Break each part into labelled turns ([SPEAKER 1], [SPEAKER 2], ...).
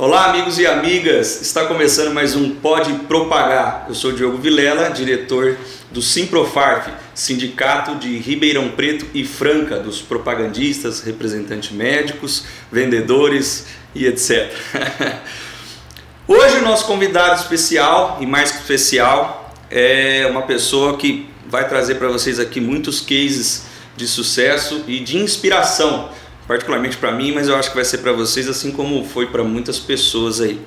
[SPEAKER 1] Olá, amigos e amigas! Está começando mais um Pode Propagar. Eu sou Diogo Vilela, diretor do Simprofarf, Sindicato de Ribeirão Preto e Franca, dos propagandistas, representantes médicos, vendedores e etc. Hoje o nosso convidado especial, e mais que especial, é uma pessoa que vai trazer para vocês aqui muitos cases de sucesso e de inspiração, particularmente para mim, mas eu acho que vai ser para vocês, assim como foi para muitas pessoas aí.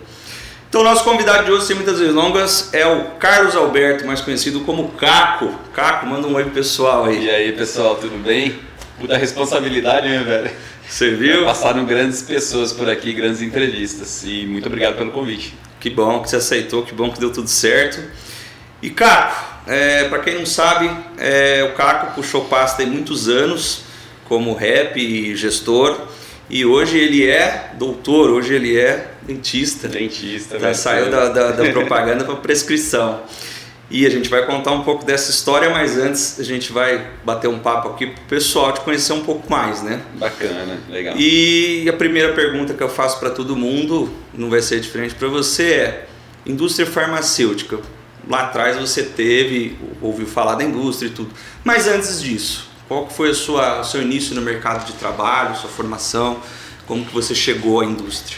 [SPEAKER 1] Então, o nosso convidado de hoje, sem muitas delongas, é o Carlos Alberto, mais conhecido como Caco. Caco, manda um oi pro pessoal aí.
[SPEAKER 2] E aí, pessoal, tudo bem? Puta responsabilidade, né, velho?
[SPEAKER 1] Você viu?
[SPEAKER 2] Passaram grandes pessoas por aqui, grandes entrevistas, e muito obrigado pelo convite.
[SPEAKER 1] Que bom que você aceitou, que bom que deu tudo certo. E Caco, para quem não sabe, o Caco puxou pasta há muitos anos como rap e gestor, e hoje ele é doutor, hoje ele é dentista.
[SPEAKER 2] Dentista,
[SPEAKER 1] saiu da propaganda para prescrição. E a gente vai contar um pouco dessa história, mas antes a gente vai bater um papo aqui pro pessoal te conhecer um pouco mais, né?
[SPEAKER 2] Bacana, legal.
[SPEAKER 1] E a primeira pergunta que eu faço para todo mundo, não vai ser diferente para você, é indústria farmacêutica. Lá atrás você ouviu falar da indústria e tudo, mas antes disso, qual foi o seu início no mercado de trabalho, sua formação, como que você chegou à indústria?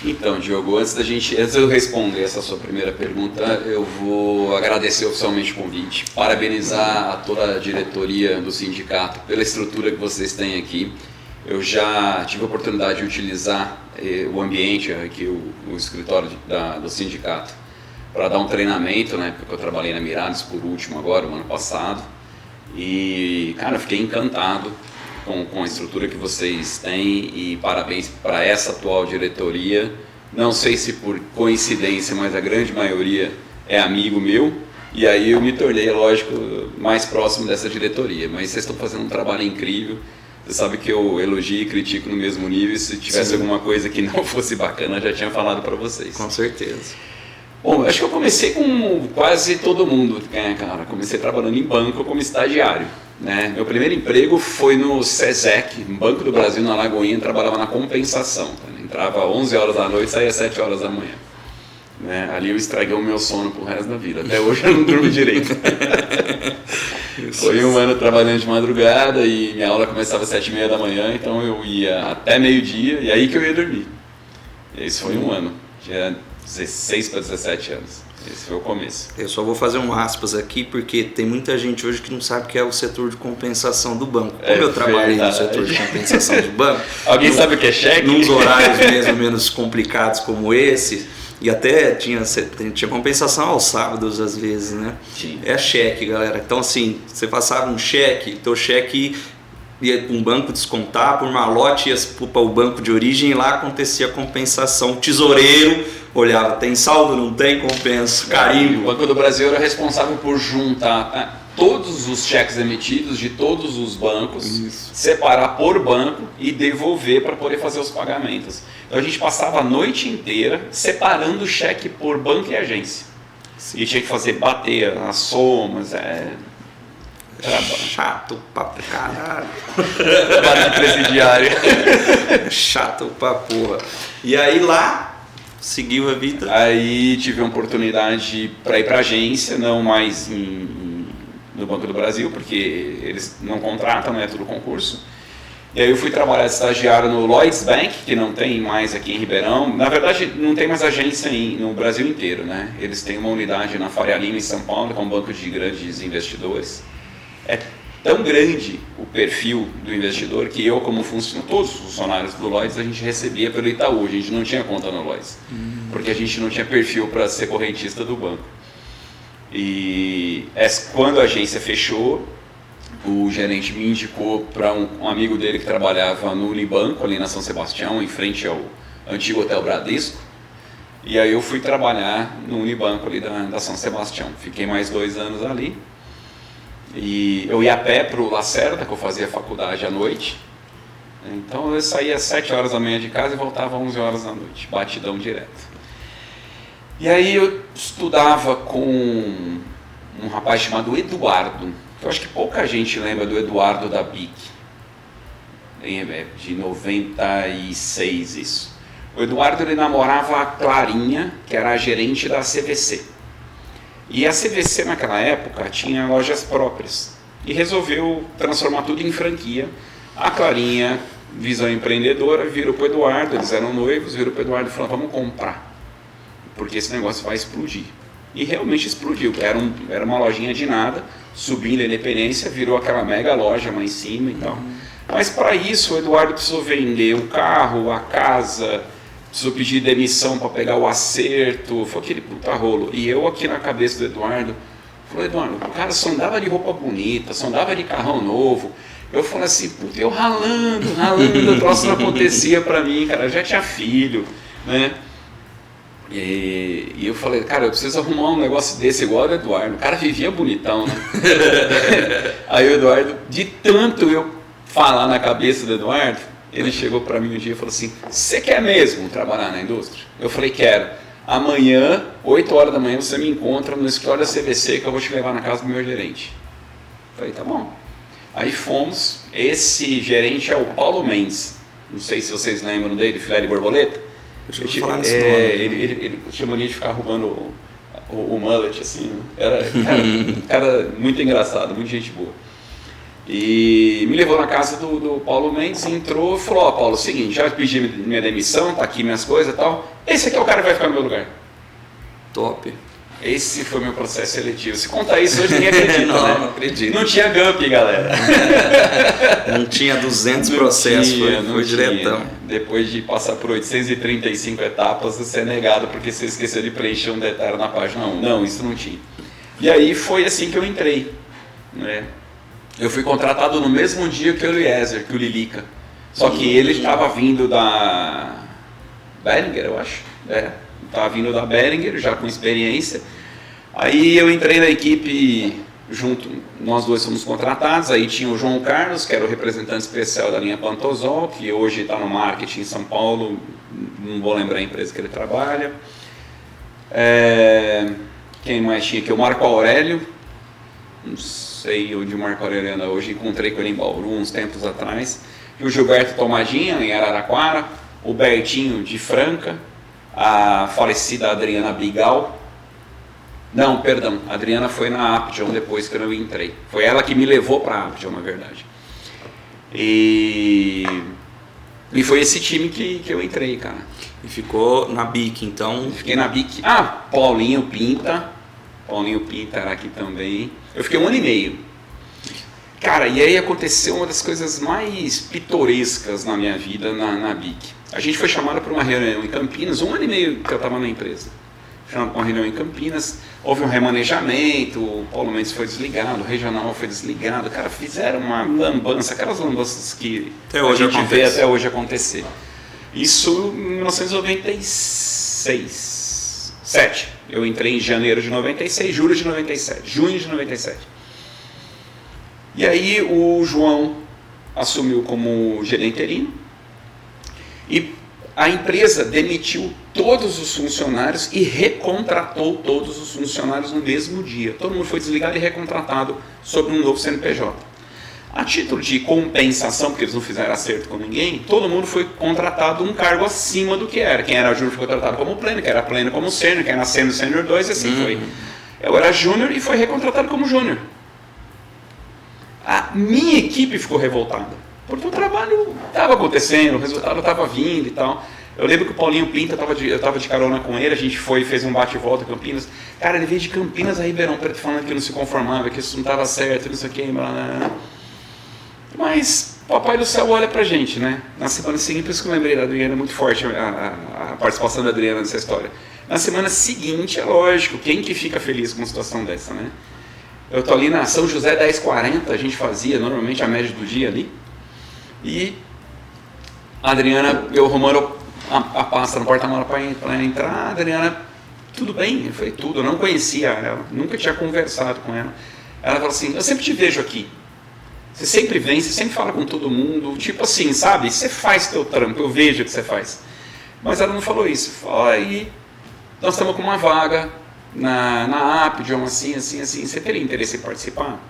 [SPEAKER 2] Então, Diogo, antes de eu responder essa sua primeira pergunta, eu vou agradecer oficialmente o convite, parabenizar a toda a diretoria do sindicato pela estrutura que vocês têm aqui. Eu já tive a oportunidade de utilizar o ambiente aqui, o escritório do sindicato, para dar um treinamento, né, porque eu trabalhei na Mirades por último agora, o ano passado. E, cara, eu fiquei encantado com a estrutura que vocês têm e parabéns para essa atual diretoria. Não sei se por coincidência, mas a grande maioria é amigo meu. E aí eu me tornei, lógico, mais próximo dessa diretoria. Mas vocês estão fazendo um trabalho incrível. Você sabe que eu elogio e critico no mesmo nível. Se tivesse alguma coisa que não fosse bacana, eu já tinha falado para vocês.
[SPEAKER 1] Com certeza.
[SPEAKER 2] Bom, acho que eu comecei com quase todo mundo, cara. Comecei trabalhando em banco como estagiário, né? Meu primeiro emprego foi no SESEC, no Banco do Brasil, na Lagoinha, trabalhava na compensação. Entrava às 11 horas da noite, saía às 7 horas da manhã. Né? Ali eu estraguei o meu sono pro resto da vida. Até hoje eu não durmo direito. Foi um ano trabalhando de madrugada e minha aula começava às 7h30 da manhã, então eu ia até meio-dia e aí que eu ia dormir. Esse foi um ano. Tinha 16 para 17 anos. Esse foi o começo.
[SPEAKER 1] Eu só vou fazer um aspas aqui, porque tem muita gente hoje que não sabe o que é o setor de compensação do banco. Como eu trabalhei no setor de compensação do banco...
[SPEAKER 2] Alguém sabe o que é cheque?
[SPEAKER 1] Nos horários mais ou menos complicados como esse, e até tinha compensação aos sábados às vezes, né?
[SPEAKER 2] Sim.
[SPEAKER 1] É cheque, galera. Então assim, você passava um cheque, teu cheque ia para um banco descontar, por malote ia para o banco de origem e lá acontecia a compensação. O tesoureiro olhava, tem saldo, não tem, compensa, carimbo.
[SPEAKER 2] O Banco do Brasil era responsável por juntar todos os cheques emitidos de todos os bancos, separar por banco e devolver para poder fazer os pagamentos. Então a gente passava a noite inteira separando o cheque por banco e agência. Sim. E tinha que fazer bater as somas,
[SPEAKER 1] chato pra caralho.
[SPEAKER 2] Trabalho presidiário.
[SPEAKER 1] Chato pra porra. E aí lá seguiu a vida?
[SPEAKER 2] Aí tive a oportunidade para ir para agência, não mais no Banco do Brasil, porque eles não contratam, né, tudo concurso. E aí eu fui trabalhar de estagiário no Lloyds Bank, que não tem mais aqui em Ribeirão. Na verdade, não tem mais agência no Brasil inteiro, né? Eles têm uma unidade na Faria Lima, em São Paulo, que é um banco de grandes investidores. É tão grande o perfil do investidor que eu, como funcionário, todos os funcionários do Lloyds, a gente recebia pelo Itaú, a gente não tinha conta no Lloyds, porque a gente não tinha perfil para ser correntista do banco. E quando a agência fechou, o gerente me indicou para um amigo dele que trabalhava no Unibanco, ali na São Sebastião, em frente ao antigo Hotel Bradesco. E aí eu fui trabalhar no Unibanco ali da São Sebastião. Fiquei mais 2 anos ali. E eu ia a pé para o Lacerda, que eu fazia faculdade à noite. Então eu saía às 7 horas da manhã de casa e voltava às 11 horas da noite, batidão direto. E aí eu estudava com um rapaz chamado Eduardo. Eu acho que pouca gente lembra do Eduardo da BIC, de 96 isso. O Eduardo ele namorava a Clarinha, que era a gerente da CVC. E a CVC naquela época tinha lojas próprias e resolveu transformar tudo em franquia. A Clarinha, visão empreendedora, virou para o Eduardo, eles eram noivos, virou para o Eduardo e falou: vamos comprar, porque esse negócio vai explodir. E realmente explodiu. Era uma lojinha de nada, subindo a Independência, virou aquela mega loja lá em cima e tal. Mas para isso o Eduardo precisou vender o carro, a casa, precisou pedir demissão para pegar o acerto, foi aquele puta rolo. E eu aqui na cabeça do Eduardo, falei: Eduardo, o cara só andava de roupa bonita, só andava de carrão novo. Eu falei assim, puta, eu ralando, o troço não acontecia para mim, cara, eu já tinha filho, né? E eu falei: cara, eu preciso arrumar um negócio desse igual o Eduardo. O cara vivia bonitão, né? Aí o Eduardo, de tanto eu falar na cabeça do Eduardo, ele chegou para mim um dia e falou assim: você quer mesmo trabalhar na indústria? Eu falei: quero. Amanhã, 8 horas da manhã, você me encontra no escritório da CVC que eu vou te levar na casa do meu gerente. Eu falei: tá bom. Aí fomos. Esse gerente é o Paulo Mendes. Não sei se vocês lembram dele, filé de borboleta. Ele tinha mania de ficar roubando o mullet, assim. Era cara muito engraçado, muito gente boa. E me levou na casa do Paulo Mendes, entrou e falou: ó, Paulo, seguinte, já pedi minha demissão, tá aqui minhas coisas e tal. Esse aqui é o cara que vai ficar no meu lugar.
[SPEAKER 1] Top.
[SPEAKER 2] Esse foi meu processo seletivo. Se contar isso hoje, ninguém acredita, né?
[SPEAKER 1] Não acredito.
[SPEAKER 2] Não tinha Gump, galera.
[SPEAKER 1] Não tinha 200 processos, foi diretão.
[SPEAKER 2] Depois de passar por 835 etapas, você é negado porque você esqueceu de preencher um detalhe na página 1. Não, isso não tinha. E aí foi assim que eu entrei, né? Eu fui contratado no mesmo dia que o Eliezer, que o Lilica. Só que ele estava vindo da Behringer, eu acho. Estava vindo da Behringer, já com experiência. Aí eu entrei na equipe junto, nós dois fomos contratados. Aí tinha o João Carlos, que era o representante especial da linha Pantosol, que hoje está no marketing em São Paulo, não vou lembrar a empresa que ele trabalha. Quem mais tinha aqui? O Marco Aurélio, não sei onde o Marco Aurélio anda hoje, encontrei com ele em Bauru uns tempos atrás. E o Gilberto Tomadinha, em Araraquara, o Bertinho de Franca, a falecida Adriana Bigal. Não, perdão, a Adriana foi na Aption depois que eu entrei. Foi ela que me levou para a Aption, na verdade. E foi esse time que eu entrei, cara.
[SPEAKER 1] E ficou na BIC, então?
[SPEAKER 2] Fiquei na BIC. Paulinho Pinta era aqui também. Eu fiquei 1 ano e meio. Cara, e aí aconteceu uma das coisas mais pitorescas na minha vida na BIC. A gente foi chamado para uma reunião em Campinas, 1 ano e meio que eu estava na empresa. Chamado para uma reunião em Campinas, houve um remanejamento, o Paulo Mendes foi desligado, o regional foi desligado. Cara, fizeram uma lambança, aquelas lambanças que
[SPEAKER 1] até hoje
[SPEAKER 2] a gente vê até hoje acontecer. Isso em 1997. Eu entrei em janeiro de 96, julho de 97, junho de 97. E aí o João assumiu como gerente interino e a empresa demitiu todos os funcionários e recontratou todos os funcionários no mesmo dia. Todo mundo foi desligado e recontratado sob um novo CNPJ. A título de compensação, porque eles não fizeram acerto com ninguém, todo mundo foi contratado um cargo acima do que era. Quem era júnior foi contratado como pleno, quem era pleno como sênior, quem era sênior 2, e assim foi. Eu era júnior e foi recontratado como júnior. A minha equipe ficou revoltada, porque o trabalho estava acontecendo, o resultado estava vindo e tal. Eu lembro que o Paulinho Pinta, eu estava de carona com ele, a gente fez um bate-volta em Campinas. Cara, ele veio de Campinas a Ribeirão Preto falando que não se conformava, que isso não estava certo, não sei o que, blá, blá, blá. Mas Papai do Céu olha pra gente, né? Na semana seguinte, por isso que eu lembrei da Adriana, muito forte a participação da Adriana nessa história. Na semana seguinte, é lógico, quem que fica feliz com uma situação dessa, né? Eu tô ali na São José 10h40, a gente fazia normalmente a média do dia ali. E a Adriana, eu arrumando a pasta no porta-mala para entrar. A Adriana, tudo bem? Eu falei, tudo. Eu não conhecia ela, nunca tinha conversado com ela. Ela falou assim, eu sempre te vejo aqui. Você sempre vem, você sempre fala com todo mundo. Tipo assim, sabe? Você faz teu trampo, eu vejo o que você faz. Mas ela não falou isso. Falou, aí nós estamos com uma vaga na Aption, assim. Você teria interesse em participar?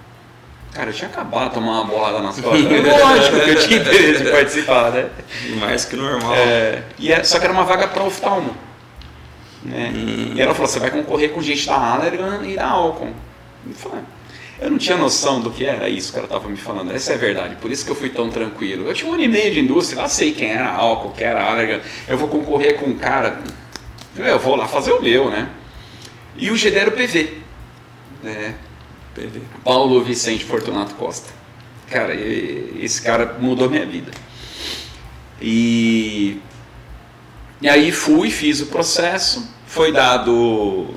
[SPEAKER 2] Cara, eu tinha acabado de tomar uma bolada nas costas. Lógico que eu tinha interesse de participar, né?
[SPEAKER 1] Mais que normal.
[SPEAKER 2] Só que era uma vaga para oftalmo. Né? E ela falou, você vai concorrer com gente da Allergan e da Alcon. Eu não tinha noção do que era isso que ela estava me falando. Essa é a verdade, por isso que eu fui tão tranquilo. Eu tinha 1 ano e meio de indústria, lá sei quem era a Alcon, quem era a Allergan. Eu vou concorrer com um cara, eu vou lá fazer o meu, né? E o GD era o PV. Né?
[SPEAKER 1] PV.
[SPEAKER 2] Paulo Vicente Fortunato Costa. Cara, esse cara mudou minha vida. E aí fiz o processo, foi dado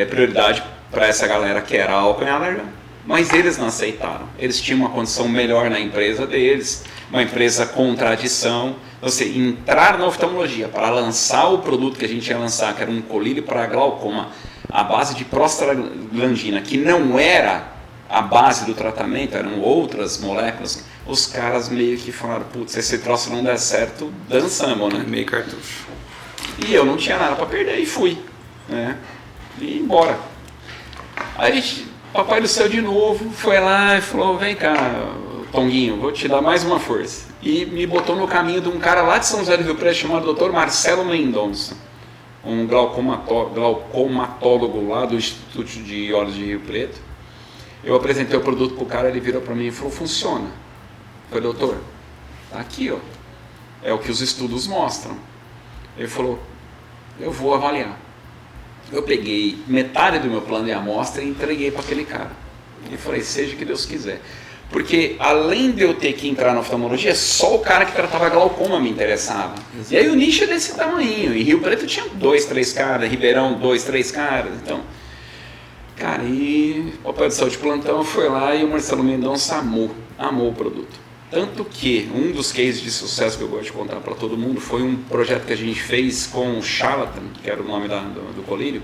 [SPEAKER 2] prioridade para essa galera que era Alcon e Allergan, mas eles não aceitaram. Eles tinham uma condição melhor na empresa deles, uma empresa com tradição. Você entrar na oftalmologia para lançar o produto que a gente ia lançar, que era um colírio para glaucoma, a base de prostaglandina, que não era a base do tratamento, eram outras moléculas, os caras meio que falaram, putz, esse troço não der certo, dançamos, né?
[SPEAKER 1] Meio cartucho.
[SPEAKER 2] E eu não tinha nada para perder e fui, né? E embora. Aí Papai do Céu de novo foi lá e falou, vem cá, Tonguinho, vou te dar mais uma força. E me botou no caminho de um cara lá de São José do Rio Preto chamado Dr. Marcelo Mendonça, um glaucomatólogo lá do Instituto de Olhos de Rio Preto. Eu apresentei o produto pro cara, ele virou para mim e falou, funciona. Eu falei, doutor, tá aqui, ó. É o que os estudos mostram. Ele falou, eu vou avaliar. Eu peguei metade do meu plano de amostra e entreguei para aquele cara. E falei, seja o que Deus quiser. Porque além de eu ter que entrar na oftalmologia, só o cara que tratava glaucoma me interessava. Exato. E aí o nicho é desse tamanho. Em Rio Preto tinha 2, 3 caras, Ribeirão 2, 3 caras. Então, cara, e o Papai do Céu de plantão foi lá e o Marcelo Mendonça amou o produto. Tanto que um dos cases de sucesso que eu gosto de contar para todo mundo foi um projeto que a gente fez com o Charlatan, que era o nome do colírio,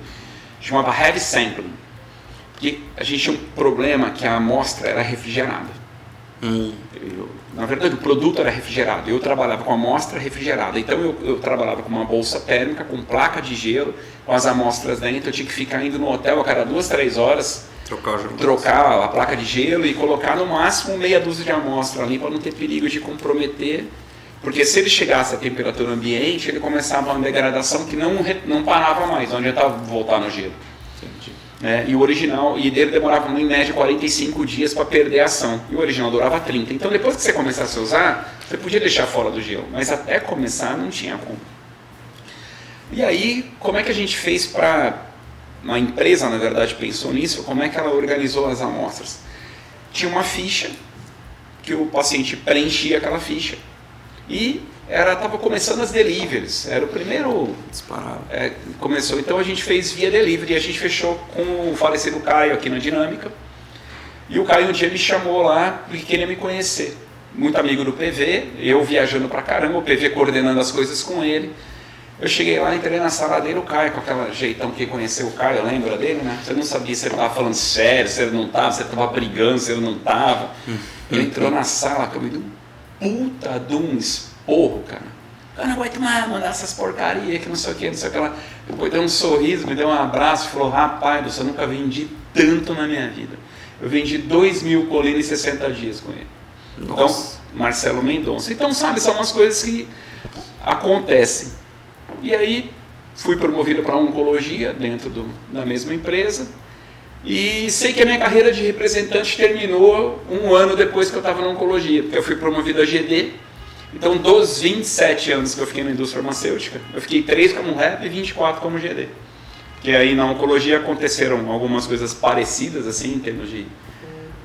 [SPEAKER 2] chamava Heavy Sampling. Que a gente tinha um problema que a amostra era refrigerada. Na verdade, o produto era refrigerado. Eu trabalhava com amostra refrigerada. Então eu trabalhava com uma bolsa térmica, com placa de gelo, com as amostras dentro. Eu tinha que ficar indo no hotel a cada 2, 3 horas. Trocar a placa de gelo e colocar no máximo meia dúzia de amostra ali para não ter perigo de comprometer, porque se ele chegasse à temperatura ambiente, ele começava uma degradação que não parava mais, não adiantava voltar no gelo. E o original, e dele demorava em média 45 dias para perder a ação, e o original durava 30. Então depois que você começasse a usar, você podia deixar fora do gelo, mas até começar não tinha como. E aí, como é que a gente fez para... Uma empresa, na verdade, pensou nisso, como é que ela organizou as amostras? Tinha uma ficha, que o paciente preenchia aquela ficha. E estava começando as deliveries, era o primeiro...
[SPEAKER 1] Disparado.
[SPEAKER 2] Começou, então a gente fez via delivery, e a gente fechou com o falecido Caio aqui na Dinâmica. E o Caio um dia me chamou lá, porque queria me conhecer. Muito amigo do PV, eu viajando pra caramba, o PV coordenando as coisas com ele. Eu cheguei lá, entrei na sala dele, o Caio, com aquele jeitão que conheceu o Caio, lembra dele, né? Você não sabia se ele estava falando sério, se ele não estava, se ele estava brigando, se ele não estava. Ele entrou na sala, que eu me dei um puta de um esporro, cara. Eu não aguento mais mandar essas porcarias, que não sei o que, não sei o que lá. Depois deu um sorriso, me deu um abraço e falou, rapaz, eu nunca vendi tanto na minha vida. Eu vendi 2.000 colinas em 60 dias com ele.
[SPEAKER 1] Nossa.
[SPEAKER 2] Então, Marcelo Mendonça. Então, sabe, são umas coisas que acontecem. E aí fui promovido para oncologia dentro da mesma empresa e sei que a minha carreira de representante terminou 1 ano depois que eu estava na oncologia, porque eu fui promovido a GD. Então dos 27 anos que eu fiquei na indústria farmacêutica, eu fiquei 3 como rep e 24 como GD. Que aí na oncologia aconteceram algumas coisas parecidas assim, em termos de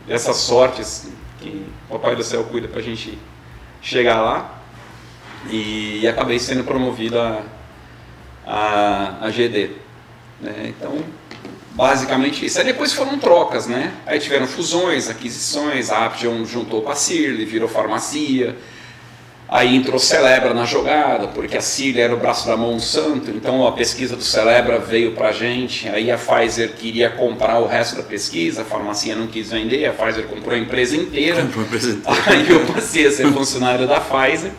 [SPEAKER 2] dessas sortes que o Papai do Céu cuida para a gente chegar lá, e acabei sendo promovido a GD, né? Então, basicamente isso. Aí depois foram trocas, né? Aí tiveram fusões, aquisições, a Aptium juntou com a Cirle, virou farmácia. Aí entrou Celebra na jogada, porque a Cirle era o braço da Monsanto, então a pesquisa do Celebra veio pra gente. Aí a Pfizer queria comprar o resto da pesquisa, a farmácia não quis vender, a Pfizer comprou a empresa inteira. Aí eu passei a ser funcionário da Pfizer.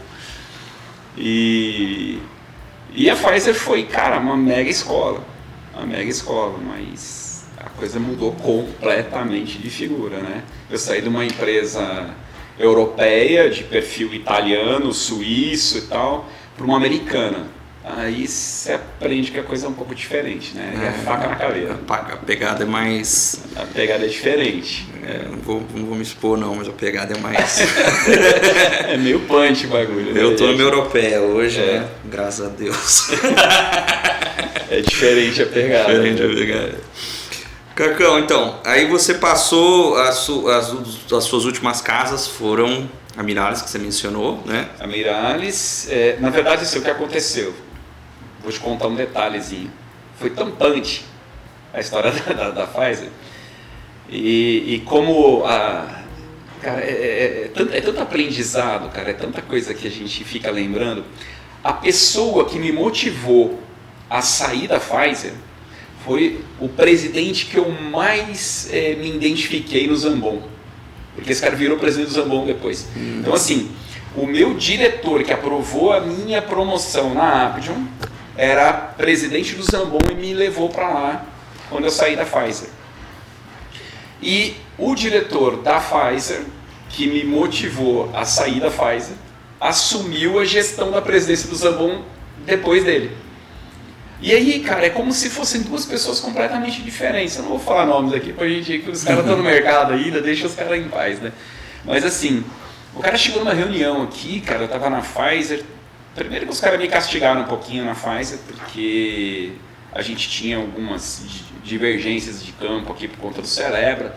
[SPEAKER 2] E a Pfizer foi, cara, uma mega escola, mas a coisa mudou completamente de figura, né? Eu saí de uma empresa europeia, de perfil italiano, suíço e tal, para uma americana. Aí você aprende que a coisa é um pouco diferente, né? É faca na caveira.
[SPEAKER 1] A pegada é mais...
[SPEAKER 2] A pegada é diferente.
[SPEAKER 1] Não vou me expor não, mas a pegada é mais...
[SPEAKER 2] É meio punch o bagulho.
[SPEAKER 1] Eu tô numa europeia hoje, né? Graças a Deus.
[SPEAKER 2] É diferente a pegada.
[SPEAKER 1] Diferente a pegada. Cacão, então, aí você passou, as suas últimas casas foram a Mirales, que você mencionou, né?
[SPEAKER 2] A Mirales, na verdade, isso é o que aconteceu. Vou te contar um detalhezinho. Foi tão punch a história da Pfizer. E como cara, é tanto aprendizado, cara, é tanta coisa que a gente fica lembrando. A pessoa que me motivou a sair da Pfizer foi o presidente que eu mais me identifiquei no Zambon. Porque esse cara virou presidente do Zambon depois. Então, assim, o meu diretor que aprovou a minha promoção na Appidion era presidente do Zambon e me levou para lá quando eu saí da Pfizer. E o diretor da Pfizer, que me motivou a sair da Pfizer, assumiu a gestão da presidência do Zambon depois dele. E aí, cara, é como se fossem duas pessoas completamente diferentes. Eu não vou falar nomes aqui pra gente ir, que os caras estão no mercado ainda, deixa os caras em paz, né? Mas assim, o cara chegou numa reunião aqui, cara, eu tava na Pfizer. Primeiro que os caras me castigaram um pouquinho na Pfizer, porque a gente tinha algumas divergências de campo aqui por conta do Celebra.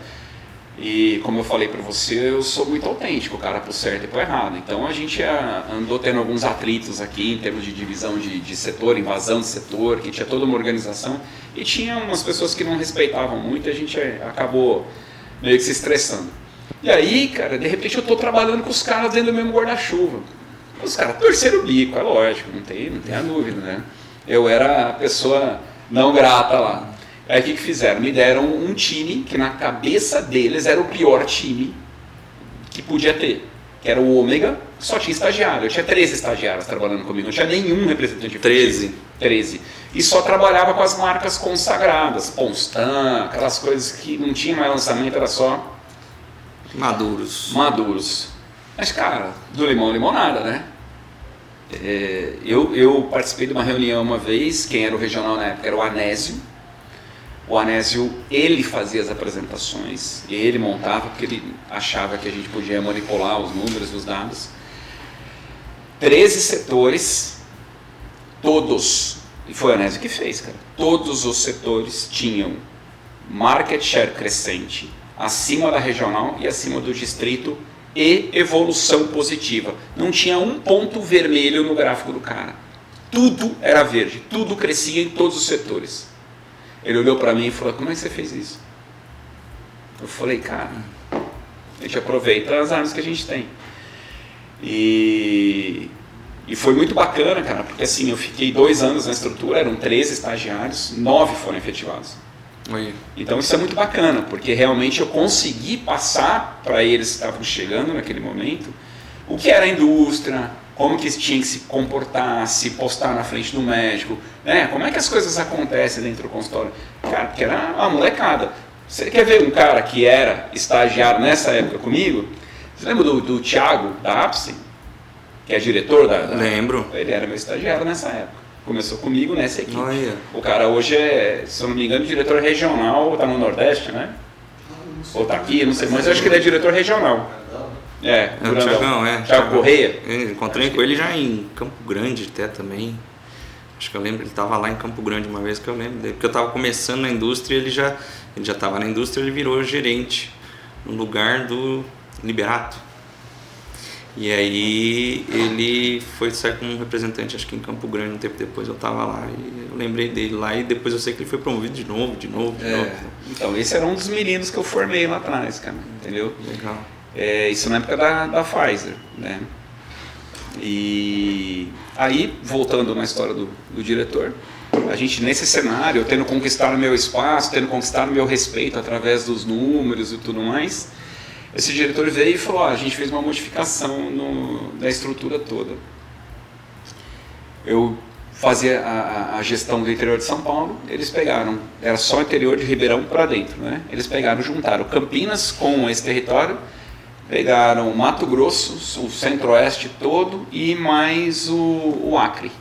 [SPEAKER 2] E como eu falei para você, eu sou muito autêntico, cara, pro certo e pro errado. Então a gente andou tendo alguns atritos aqui em termos de divisão de setor, invasão de setor, que tinha toda uma organização. E tinha umas pessoas que não respeitavam muito e a gente acabou meio que se estressando. E aí, cara, de repente eu tô trabalhando com os caras dentro do mesmo guarda-chuva. Os caras torceram o bico, é lógico, não tem a dúvida, né? Eu era a pessoa não grata lá. Aí o que fizeram? Me deram um time que na cabeça deles era o pior time que podia ter, que era o Ômega, que só tinha estagiário. Eu tinha 13 estagiários trabalhando comigo, não tinha nenhum representante. 13. E só trabalhava com as marcas consagradas, Ponstan, aquelas coisas que não tinha mais lançamento, era só maduros. Mas cara, do limão limonada, né? Eu participei de uma reunião uma vez, quem era o regional na época era o Anésio. O Anésio, ele fazia as apresentações, ele montava, porque ele achava que a gente podia manipular os números, os dados. 13 setores, todos, e foi o Anésio que fez, cara, todos os setores tinham market share crescente, acima da regional e acima do distrito, e evolução positiva. Não tinha um ponto vermelho no gráfico do cara. Tudo era verde, tudo crescia em todos os setores. Ele olhou para mim e falou, como é que você fez isso? Eu falei, cara, a gente aproveita as armas que a gente tem. E foi muito bacana, cara, porque assim, eu fiquei 2 anos na estrutura, eram 13 estagiários, 9 foram efetivados.
[SPEAKER 1] Oi.
[SPEAKER 2] Então isso é muito bacana, porque realmente eu consegui passar para eles que estavam chegando naquele momento, o que era a indústria, como que tinha que se comportar, se postar na frente do médico, né? Como é que as coisas acontecem dentro do consultório. Cara, porque era uma molecada. Você quer ver um cara que era estagiário nessa época comigo? Você lembra do Thiago, da Apsen? Que é diretor da...
[SPEAKER 1] Lembro.
[SPEAKER 2] Ele era meu estagiário nessa época. Começou comigo nessa equipe.
[SPEAKER 1] Olha.
[SPEAKER 2] O cara hoje é, se eu não me engano, diretor regional, tá no Nordeste, né? Ou tá aqui, não sei, mas eu acho que ele é diretor regional.
[SPEAKER 1] O Thiagão,
[SPEAKER 2] Thiago Correia.
[SPEAKER 1] Eu encontrei com ele já em Campo Grande até também. Acho que eu lembro, ele estava lá em Campo Grande uma vez que eu lembro dele. Porque eu estava começando na indústria, ele já estava na indústria, ele virou gerente no lugar do Liberato. E aí ele foi sair como representante, acho que em Campo Grande, um tempo depois eu estava lá e eu lembrei dele lá e depois eu sei que ele foi promovido de novo.
[SPEAKER 2] Então esse era um dos meninos que eu formei lá atrás, cara, entendeu?
[SPEAKER 1] Legal.
[SPEAKER 2] Isso na época da Pfizer, né? E aí, voltando na história do diretor, a gente nesse cenário, tendo conquistado meu espaço, tendo conquistado meu respeito através dos números e tudo mais, esse diretor veio e falou, a gente fez uma modificação da estrutura toda. Eu fazer a gestão do interior de São Paulo. Eles pegaram, era só o interior de Ribeirão para dentro, né? Eles pegaram, juntaram Campinas com esse território, pegaram Mato Grosso, o centro-oeste todo e mais o Acre.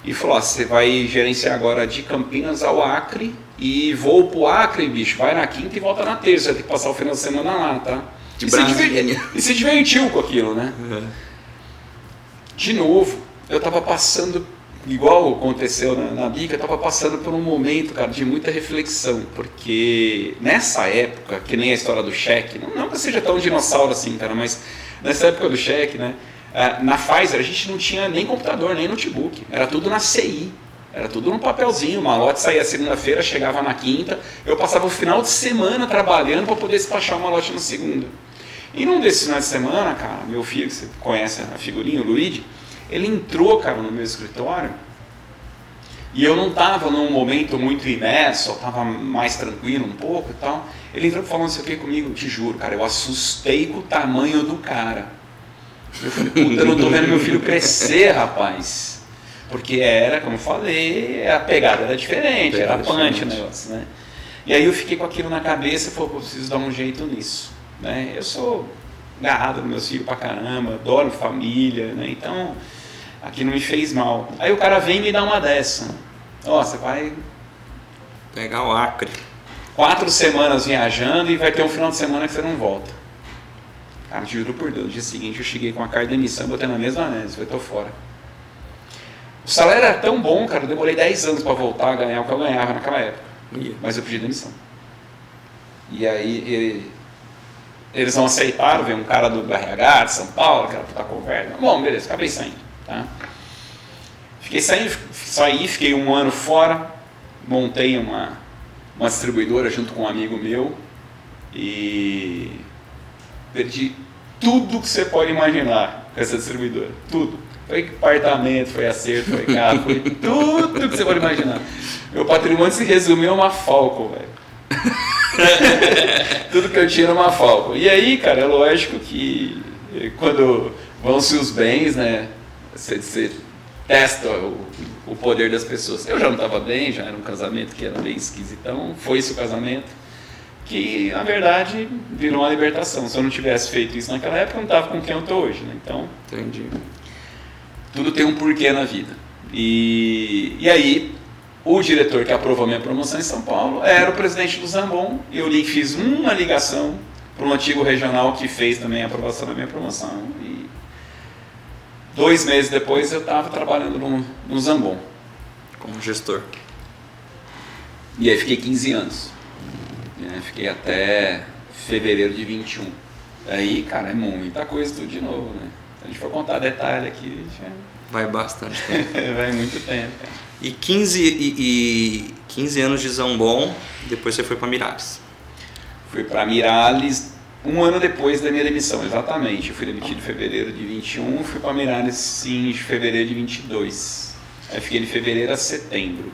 [SPEAKER 2] E falou, você vai gerenciar agora de Campinas ao Acre e voo pro Acre, bicho, vai na quinta e volta na terça, vai ter que passar o final de semana lá, tá? E se divertiu com aquilo, né? Uhum. De novo, eu tava passando, igual aconteceu na Bica, eu tava passando por um momento, cara, de muita reflexão, porque nessa época, que nem a história do cheque, não que seja tão dinossauro assim, cara, mas nessa época do cheque, né? Na Pfizer a gente não tinha nem computador, nem notebook, era tudo na CI, era tudo num papelzinho, o malote saía segunda-feira, chegava na quinta, eu passava o final de semana trabalhando para poder despachar o malote na segunda. E num desses finais de semana, cara, meu filho, que você conhece a figurinha, o Luigi, ele entrou, cara, no meu escritório e eu não estava num momento muito imerso, eu estava mais tranquilo um pouco e tal. Ele entrou falando isso aqui comigo, te juro, cara, eu assustei com o tamanho do cara. Eu falei, puta, eu não tô vendo meu filho crescer, rapaz. Porque era, como eu falei, a pegada era diferente, era punch o negócio, né? E aí eu fiquei com aquilo na cabeça e falei, eu preciso dar um jeito nisso, né? Eu sou agarrado nos meus filhos pra caramba, adoro família, né? Então, aqui não me fez mal. Aí o cara vem e me dá uma dessa. Ó, você vai
[SPEAKER 1] pegar o Acre.
[SPEAKER 2] 4 semanas viajando e vai ter um final de semana que você não volta. Cara, te juro por Deus, no dia seguinte eu cheguei com a carta de demissão, botei na mesma análise, falei, tô fora. O salário era tão bom, cara, eu demorei 10 anos para voltar a ganhar o que eu ganhava naquela época. Mas eu pedi demissão. E aí eles não aceitaram, veio um cara do RH de São Paulo, que era puta conversa. Bom, beleza, acabei saindo. Tá? Fiquei 1 ano fora, montei uma distribuidora junto com um amigo meu e perdi tudo que você pode imaginar com essa distribuidora, tudo. Foi apartamento, foi acerto, foi carro, foi tudo que você pode imaginar. Meu patrimônio se resumiu a uma Falcon, velho. Tudo que eu tinha era uma Falcon. E aí, cara, é lógico que quando vão-se os bens, né, você testa o poder das pessoas. Eu já não estava bem, já era um casamento que era bem esquisitão, foi esse o casamento, que na verdade virou uma libertação. Se eu não tivesse feito isso naquela época, eu não estava com quem eu estou hoje, né? Então,
[SPEAKER 1] entendi.
[SPEAKER 2] Tudo tem um porquê na vida. E aí, o diretor que aprovou minha promoção em São Paulo era o presidente do Zambon. Eu fiz uma ligação para um antigo regional que fez também a aprovação da minha promoção. E 2 meses depois eu estava trabalhando no Zambon.
[SPEAKER 1] Como gestor.
[SPEAKER 2] E aí fiquei 15 anos. Fiquei até fevereiro de 21. Aí, cara, é muita coisa tudo de novo, né? Se a gente for contar detalhe aqui,
[SPEAKER 1] vai bastante tempo.
[SPEAKER 2] Vai muito tempo. Cara.
[SPEAKER 1] E 15 anos de Zambon, depois você foi para Mirales.
[SPEAKER 2] Fui para Mirales 1 ano depois da minha demissão, exatamente. Eu fui demitido em fevereiro de 21, fui para Mirales sim, em fevereiro de 22. Aí fiquei de fevereiro a setembro.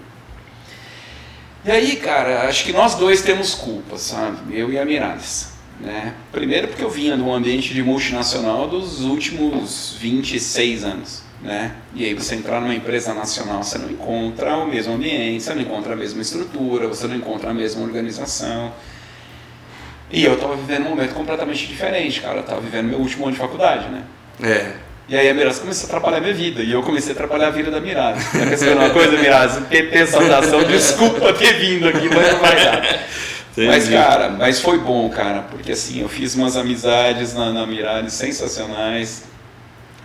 [SPEAKER 2] E aí, cara, acho que nós dois temos culpa, sabe? Eu e a Mirales. Né? Primeiro porque eu vinha de um ambiente de multinacional dos últimos 26 anos. Né? E aí você entrar numa empresa nacional, você não encontra o mesmo ambiente, você não encontra a mesma estrutura, você não encontra a mesma organização. E eu estava vivendo um momento completamente diferente, cara. Eu estava vivendo meu último ano de faculdade, né? E aí a Mirales começou a atrapalhar a minha vida, e eu comecei a atrapalhar a vida da Mirales. Tá pensando uma coisa, Mirales? PT saudação, desculpa ter vindo aqui, mas não vai dar. Mas, cara, mas foi bom, cara, porque assim, eu fiz umas amizades na Mirales sensacionais.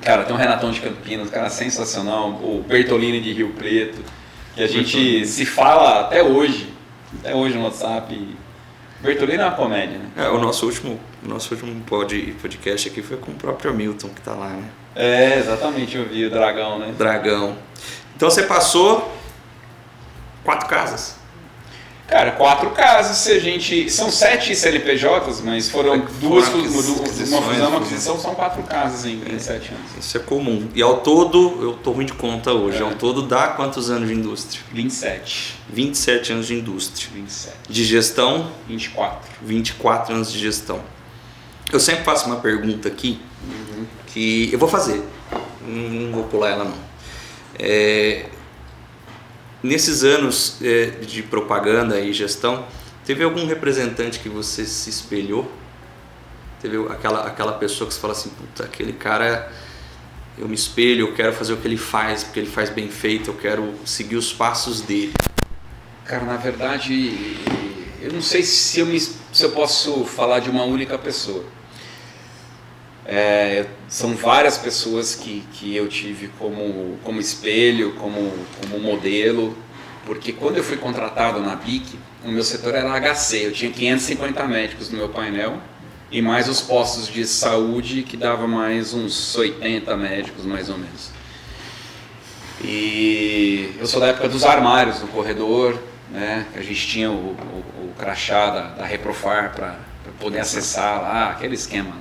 [SPEAKER 2] Cara, tem o Renatão de Campinas, cara, sensacional, o Bertolini de Rio Preto, que a gente se fala até hoje no WhatsApp. Bertolini é uma comédia, né?
[SPEAKER 1] O nosso último podcast aqui foi com o próprio Hamilton, que tá lá, né?
[SPEAKER 2] Exatamente, eu vi o Dragão, né?
[SPEAKER 1] Dragão. Então você passou 4 casas.
[SPEAKER 2] Cara, 4 casas, são 7 CNPJs, mas foram uma fusão, uma aquisição, são 4 casas em 7 anos.
[SPEAKER 1] Isso é comum. E ao todo, eu tô ruim de conta hoje, ao todo dá quantos anos de indústria?
[SPEAKER 2] 27.
[SPEAKER 1] 27 anos de indústria.
[SPEAKER 2] 27.
[SPEAKER 1] De gestão?
[SPEAKER 2] 24.
[SPEAKER 1] 24 anos de gestão. Eu sempre faço uma pergunta aqui, que eu vou fazer, não vou pular ela não. Nesses anos de propaganda e gestão, teve algum representante que você se espelhou? Teve aquela pessoa que você fala assim, puta, aquele cara, eu me espelho, eu quero fazer o que ele faz, porque ele faz bem feito, eu quero seguir os passos dele.
[SPEAKER 2] Cara, na verdade, eu não sei se eu posso falar de uma única pessoa. São várias pessoas que eu tive como espelho, como modelo, porque quando eu fui contratado na BIC, o meu setor era HC, eu tinha 550 médicos no meu painel, e mais os postos de saúde que dava mais uns 80 médicos mais ou menos. E eu sou da época dos armários no corredor, né? A gente tinha o crachá da Reprofar para poder acessar lá, aquele esquema,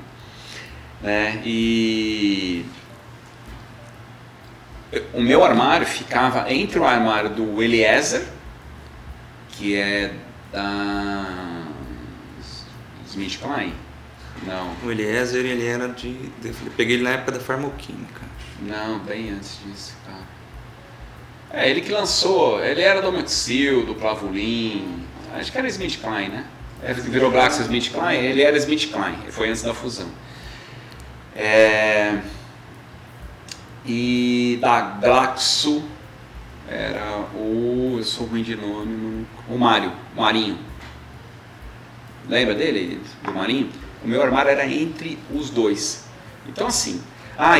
[SPEAKER 2] né? E o meu armário ficava entre o armário do Eliezer, que é da SmithKline. Não.
[SPEAKER 1] O Eliezer, ele era eu peguei ele na época da farmoquímica.
[SPEAKER 2] Não, bem antes disso, cara. Ele que lançou, ele era do Moxil, do Plavulin, acho que era SmithKline, né? Ele virou GlaxoSmithKline, ele era SmithKline, ele foi antes da fusão. E da Glaxo era eu sou ruim de nome, o Marinho. Lembra dele, do Marinho? O meu armário era entre os dois. Então assim,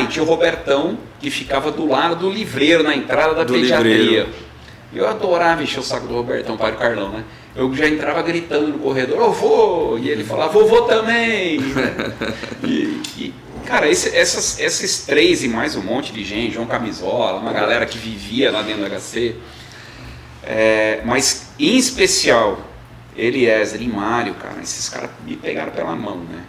[SPEAKER 2] e tinha o Robertão, que ficava do lado do livreiro, na entrada da pediatria. Livreiro. Eu adorava encher o saco do Robertão, pai do Carlão, né? Eu já entrava gritando no corredor, eu vou! E ele falava, vovô também! Cara, esses três e mais um monte de gente, João Camisola, uma galera que vivia lá dentro do HC, mas em especial Eliezer e Mário, cara, esses caras me pegaram pela mão, né?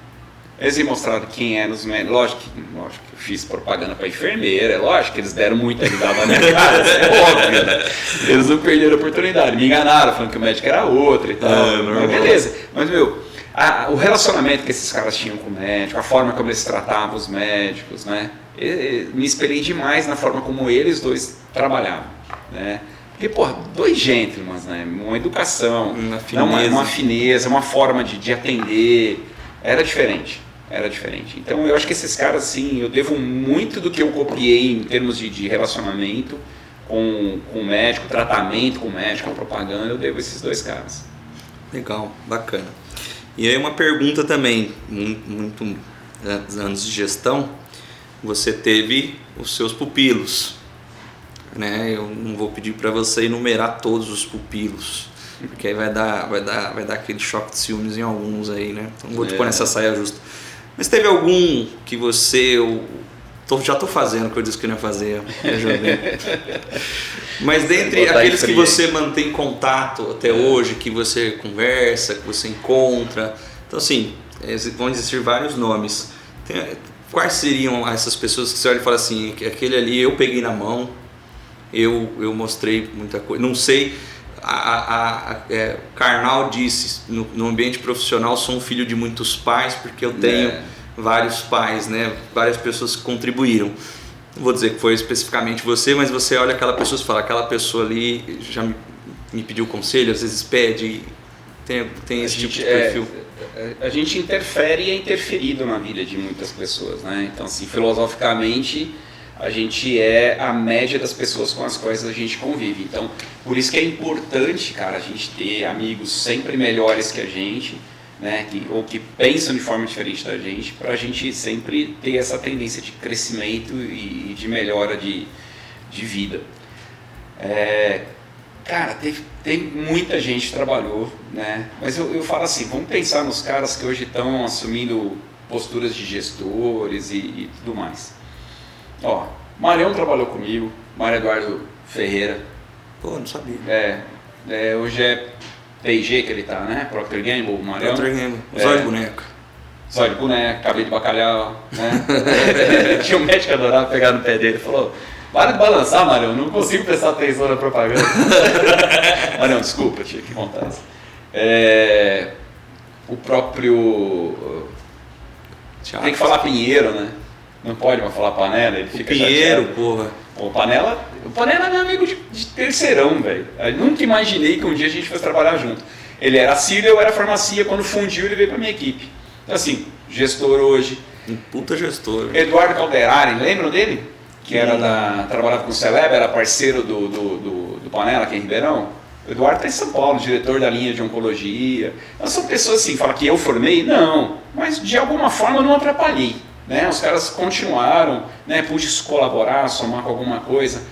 [SPEAKER 2] Eles me mostraram quem eram os médicos. Lógico que eu fiz propaganda para enfermeira, é lógico que eles deram muita risada na minha cara, é óbvio, né? Eles não perderam a oportunidade, me enganaram, falando que o médico era outro e tal. Mas beleza, mas o relacionamento que esses caras tinham com o médico, a forma como eles tratavam os médicos, né? Me espelhei demais na forma como eles dois trabalhavam, né? Porque, dois gentlemen, né? Uma educação, uma fineza, uma forma de atender, era diferente. Então eu acho que esses caras, assim, eu devo muito do que eu copiei em termos de relacionamento com o médico, tratamento com o médico, a propaganda, eu devo a esses dois caras.
[SPEAKER 1] Legal, bacana. E aí uma pergunta também, muito anos de gestão, você teve os seus pupilos, né? Eu não vou pedir para você enumerar todos os pupilos, porque aí vai dar aquele choque de ciúmes em alguns aí, né? Então não vou te pôr nessa saia justa. Mas teve algum que você... já estou fazendo o que eu disse que não ia fazer, mas dentre aqueles que você mantém contato até hoje, que você conversa, que você encontra, então assim, vão existir vários nomes. Quais seriam essas pessoas que você olha e fala assim, aquele ali eu peguei na mão, eu mostrei muita coisa, não sei, Karnal disse, no ambiente profissional sou um filho de muitos pais, porque eu tenho vários pais, né? Várias pessoas que contribuíram. Não vou dizer que foi especificamente você, mas você olha aquela pessoa e fala, aquela pessoa ali já me pediu conselho, às vezes pede, tem esse tipo de perfil.
[SPEAKER 2] A gente interfere e é interferido na vida de muitas pessoas, né? Então, assim, filosoficamente, a gente é a média das pessoas com as quais a gente convive. Então, por isso que é importante, cara, a gente ter amigos sempre melhores que a gente, né? Ou que pensam de forma diferente da gente, para a gente sempre ter essa tendência de crescimento e de melhora de vida. Cara, tem muita gente que trabalhou, né? Mas eu falo assim, vamos pensar nos caras que hoje estão assumindo posturas de gestores e tudo mais. Marião trabalhou comigo, Mário Eduardo Ferreira.
[SPEAKER 1] Não sabia.
[SPEAKER 2] Hoje é P&G que ele tá, né? Procter Gamble, Marião.
[SPEAKER 1] Procter Gamble, Zóio de boneca.
[SPEAKER 2] Zóio de boneca, cabelo de bacalhau, né? Tinha um médico que adorava pegar no pé dele e falou, para de balançar, Marião, não consigo prestar atenção na propaganda. Marião, desculpa, tinha que contar isso. O próprio... Tem que falar Pinheiro, né? Não pode mais falar Panela, ele fica
[SPEAKER 1] Pinheiro,
[SPEAKER 2] chateado.
[SPEAKER 1] porra.
[SPEAKER 2] O Panela é meu amigo de terceirão, velho. Eu nunca imaginei que um dia a gente fosse trabalhar junto. Ele era Cílio, eu era farmacia, quando fundiu ele veio pra minha equipe. Então assim, gestor hoje.
[SPEAKER 1] Um puta gestor.
[SPEAKER 2] Eduardo Calderari, lembram dele? Que era trabalhava com o Celeb, era parceiro do Panela aqui em Ribeirão. O Eduardo está em São Paulo, diretor da linha de oncologia. Então, são pessoas assim, falam que eu formei? Não, mas de alguma forma eu não atrapalhei. Né? Os caras continuaram, né? Pude colaborar, somar com alguma coisa.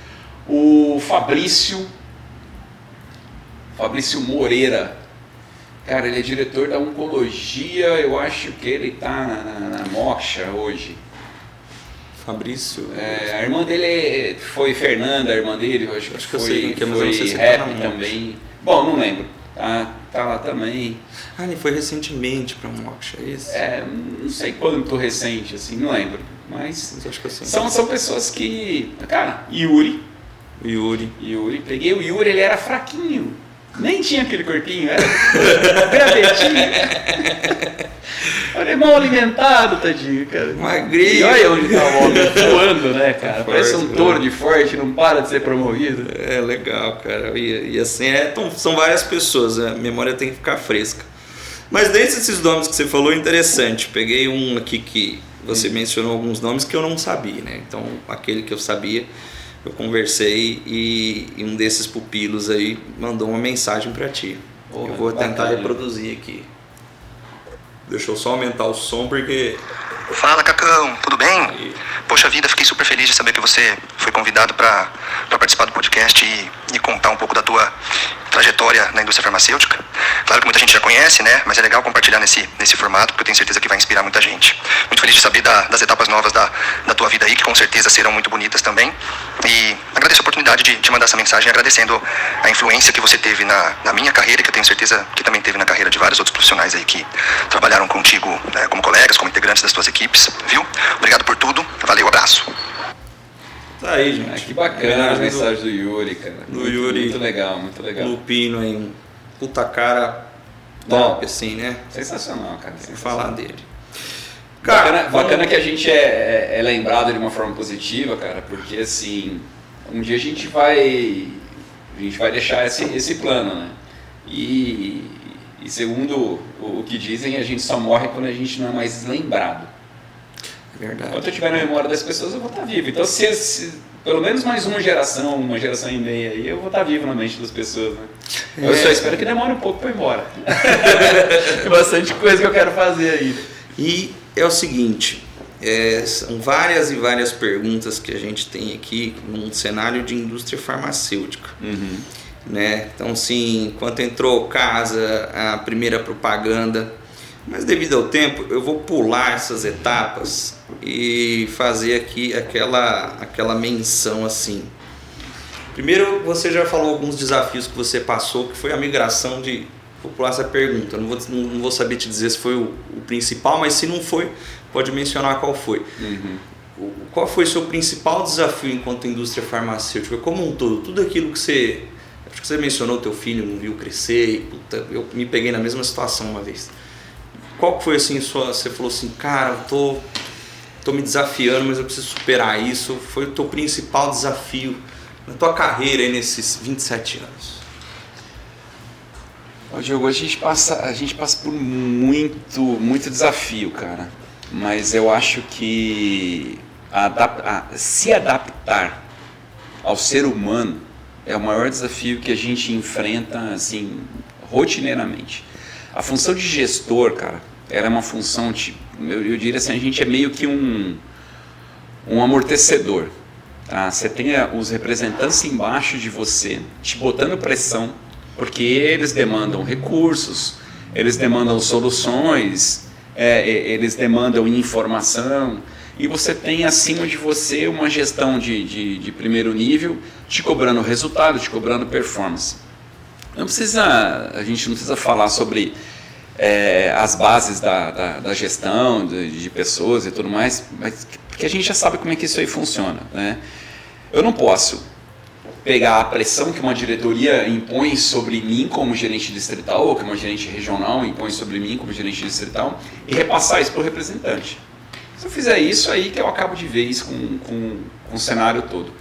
[SPEAKER 2] O Fabrício Moreira, cara, ele é diretor da oncologia, eu acho que ele está na Moksha hoje.
[SPEAKER 1] Fabrício.
[SPEAKER 2] A irmã dele foi Fernanda, a irmã dele, eu acho que
[SPEAKER 1] eu sei que é, mas
[SPEAKER 2] foi
[SPEAKER 1] eu não sei se
[SPEAKER 2] rap
[SPEAKER 1] tá na
[SPEAKER 2] também. Bom, não lembro. Tá lá também.
[SPEAKER 1] Ah, ele foi recentemente pra Moksha, é isso?
[SPEAKER 2] Não sei quanto recente, assim, não lembro. Mas
[SPEAKER 1] acho que eu sei.
[SPEAKER 2] São pessoas que... Cara, Yuri, peguei o Yuri, ele era fraquinho. Nem tinha aquele corpinho, era gravetinho. Olha, mal alimentado, tadinho, cara.
[SPEAKER 1] Magrinho.
[SPEAKER 2] E olha onde tá o homem voando, né, cara?
[SPEAKER 1] Forte,
[SPEAKER 2] parece um touro de forte, não para de ser promovido.
[SPEAKER 1] É legal, cara. E assim, são várias pessoas, a memória tem que ficar fresca. Mas desses nomes que você falou, interessante. Peguei um aqui que você mencionou alguns nomes que eu não sabia, né? Então, aquele que eu sabia, eu conversei e um desses pupilos aí mandou uma mensagem para ti.
[SPEAKER 2] Porra,
[SPEAKER 1] eu vou tentar
[SPEAKER 2] bacana.
[SPEAKER 1] reproduzir aqui. Deixa eu só aumentar o som porque...
[SPEAKER 3] Fala, Cacão, tudo bem?
[SPEAKER 1] Aí.
[SPEAKER 3] Poxa vida, fiquei super feliz de saber que você foi convidado para participar do podcast e contar um pouco da tua trajetória na indústria farmacêutica. Claro que muita gente já conhece, né? Mas é legal compartilhar nesse formato, porque eu tenho certeza que vai inspirar muita gente. Muito feliz de saber das etapas novas da tua vida aí, que com certeza serão muito bonitas também. E agradeço a oportunidade de mandar essa mensagem, agradecendo a influência que você teve na minha carreira, que eu tenho certeza que também teve na carreira de vários outros profissionais aí que trabalharam contigo, né, como colegas, como integrantes das tuas equipes, viu? Obrigado por tudo, valeu, abraço.
[SPEAKER 1] Tá aí, gente.
[SPEAKER 2] Que bacana a mensagem do Yuri, cara.
[SPEAKER 1] Do Yuri.
[SPEAKER 2] Muito legal, muito legal.
[SPEAKER 1] Lupino aí, um puta cara top, assim, né?
[SPEAKER 2] Sensacional, cara.
[SPEAKER 1] Sem falar dele.
[SPEAKER 2] Bacana que a gente é lembrado de uma forma positiva, cara, porque assim, um dia a gente vai deixar esse plano, né? E segundo o que dizem, a gente só morre quando a gente não é mais lembrado.
[SPEAKER 1] Verdade.
[SPEAKER 2] Enquanto eu estiver na memória das pessoas, eu vou estar vivo. Então, se pelo menos mais uma geração e meia aí, eu vou estar vivo na mente das pessoas, né? Eu só espero que demore um pouco para ir embora. Tem bastante coisa que eu quero fazer aí.
[SPEAKER 1] E é o seguinte, são várias e várias perguntas que a gente tem aqui num cenário de indústria farmacêutica.
[SPEAKER 2] Uhum.
[SPEAKER 1] Né? Então, assim, enquanto entrou casa, a primeira propaganda, mas devido ao tempo, eu vou pular essas etapas e fazer aqui aquela menção assim. Primeiro, você já falou alguns desafios que você passou, que foi a migração de... Vou pular essa pergunta, não vou saber te dizer se foi o principal, mas se não foi, pode mencionar qual foi.
[SPEAKER 2] Uhum.
[SPEAKER 1] Qual foi o seu principal desafio enquanto indústria farmacêutica, como um todo? Tudo aquilo que você... Acho que você mencionou, teu filho não viu crescer, e, puta, eu me peguei na mesma situação uma vez. Qual que foi assim, você falou assim, cara, eu tô me desafiando, mas eu preciso superar isso. Foi o teu principal desafio na tua carreira aí nesses 27 anos?
[SPEAKER 2] Ô, Diogo, a gente passa por muito desafio, cara. Mas eu acho que se adaptar ao ser humano é o maior desafio que a gente enfrenta, assim, rotineiramente. A função de gestor, cara, era uma função, eu diria assim, a gente é meio que um amortecedor. Tá? Você tem os representantes embaixo de você, te botando pressão, porque eles demandam recursos, eles demandam soluções, eles demandam informação, e você tem acima de você uma gestão de primeiro nível, te cobrando resultado, te cobrando performance. A gente não precisa falar sobre as bases da gestão, de pessoas e tudo mais, mas, porque a gente já sabe como é que isso aí funciona, né? Eu não posso pegar a pressão que uma diretoria impõe sobre mim como gerente distrital, ou que uma gerente regional impõe sobre mim como gerente distrital, e repassar isso para o representante. Se eu fizer isso, aí que eu acabo de ver isso com o cenário todo.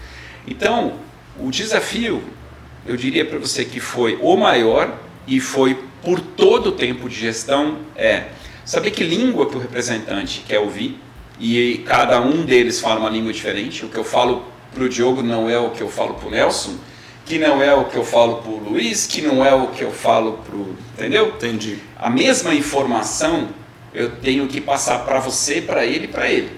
[SPEAKER 2] Então, o desafio, eu diria para você que foi o maior e foi por todo o tempo de gestão, é saber que língua que o representante quer ouvir, e cada um deles fala uma língua diferente. O que eu falo para o Diogo não é o que eu falo para o Nelson, que não é o que eu falo para o Luiz, que não é o que eu falo para o... Entendeu?
[SPEAKER 1] Entendi.
[SPEAKER 2] A mesma informação eu tenho que passar para você, para ele e para ele.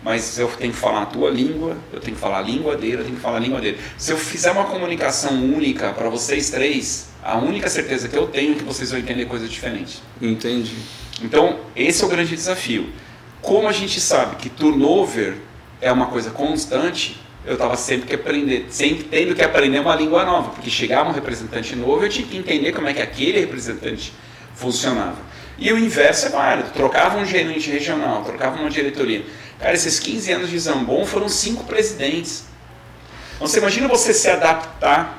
[SPEAKER 2] Mas eu tenho que falar a tua língua, eu tenho que falar a língua dele, eu tenho que falar a língua dele. Se eu fizer uma comunicação única para vocês três, a única certeza que eu tenho é que vocês vão entender coisas diferentes.
[SPEAKER 1] Entendi.
[SPEAKER 2] Então, esse é o grande desafio. Como a gente sabe que turnover é uma coisa constante, eu estava sempre tendo que aprender uma língua nova, porque chegava um representante novo, eu tinha que entender como é que aquele representante funcionava. E o inverso é válido. Trocava um gerente regional, trocava uma diretoria. Cara, esses 15 anos de Zambon foram 5 presidentes. Então, você imagina você se adaptar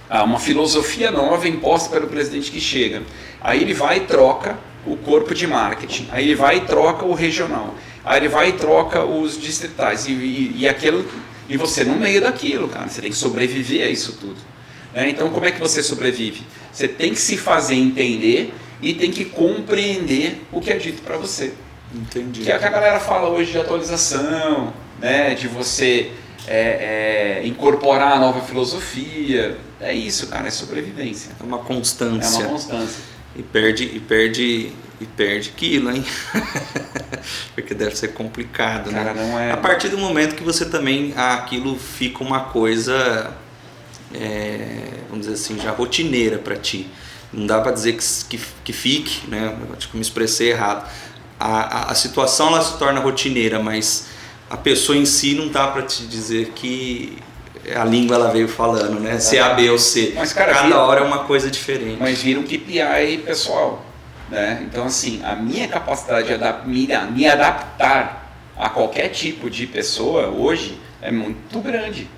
[SPEAKER 2] a uma filosofia nova imposta pelo presidente que chega. Aí ele vai e troca o corpo de marketing. Aí ele vai e troca o regional. Aí ele vai e troca os distritais. E você no meio daquilo, cara. Você tem que sobreviver a isso tudo. Então, como é que você sobrevive? Você tem que se fazer entender e tem que compreender o que é dito para você.
[SPEAKER 1] Entendi.
[SPEAKER 2] Que é o que a galera fala hoje de atualização, né? De você incorporar a nova filosofia. É isso, cara, é sobrevivência.
[SPEAKER 1] É uma constância.
[SPEAKER 2] É uma constância.
[SPEAKER 1] E perde quilo, hein? Porque deve ser complicado,
[SPEAKER 2] cara,
[SPEAKER 1] né?
[SPEAKER 2] Não é...
[SPEAKER 1] A partir do momento que você também, aquilo fica uma coisa, vamos dizer assim, já rotineira para ti. Não dá para dizer que fique, né? Acho que eu me expressei errado. A situação ela se torna rotineira, mas a pessoa em si não dá para te dizer que a língua ela veio falando, né? Se é A, B ou C.
[SPEAKER 2] Mas, cara,
[SPEAKER 1] cada hora é uma coisa diferente.
[SPEAKER 2] Mas vira um KPI pessoal, né? Então, assim, a minha capacidade de me adaptar a qualquer tipo de pessoa hoje é muito grande.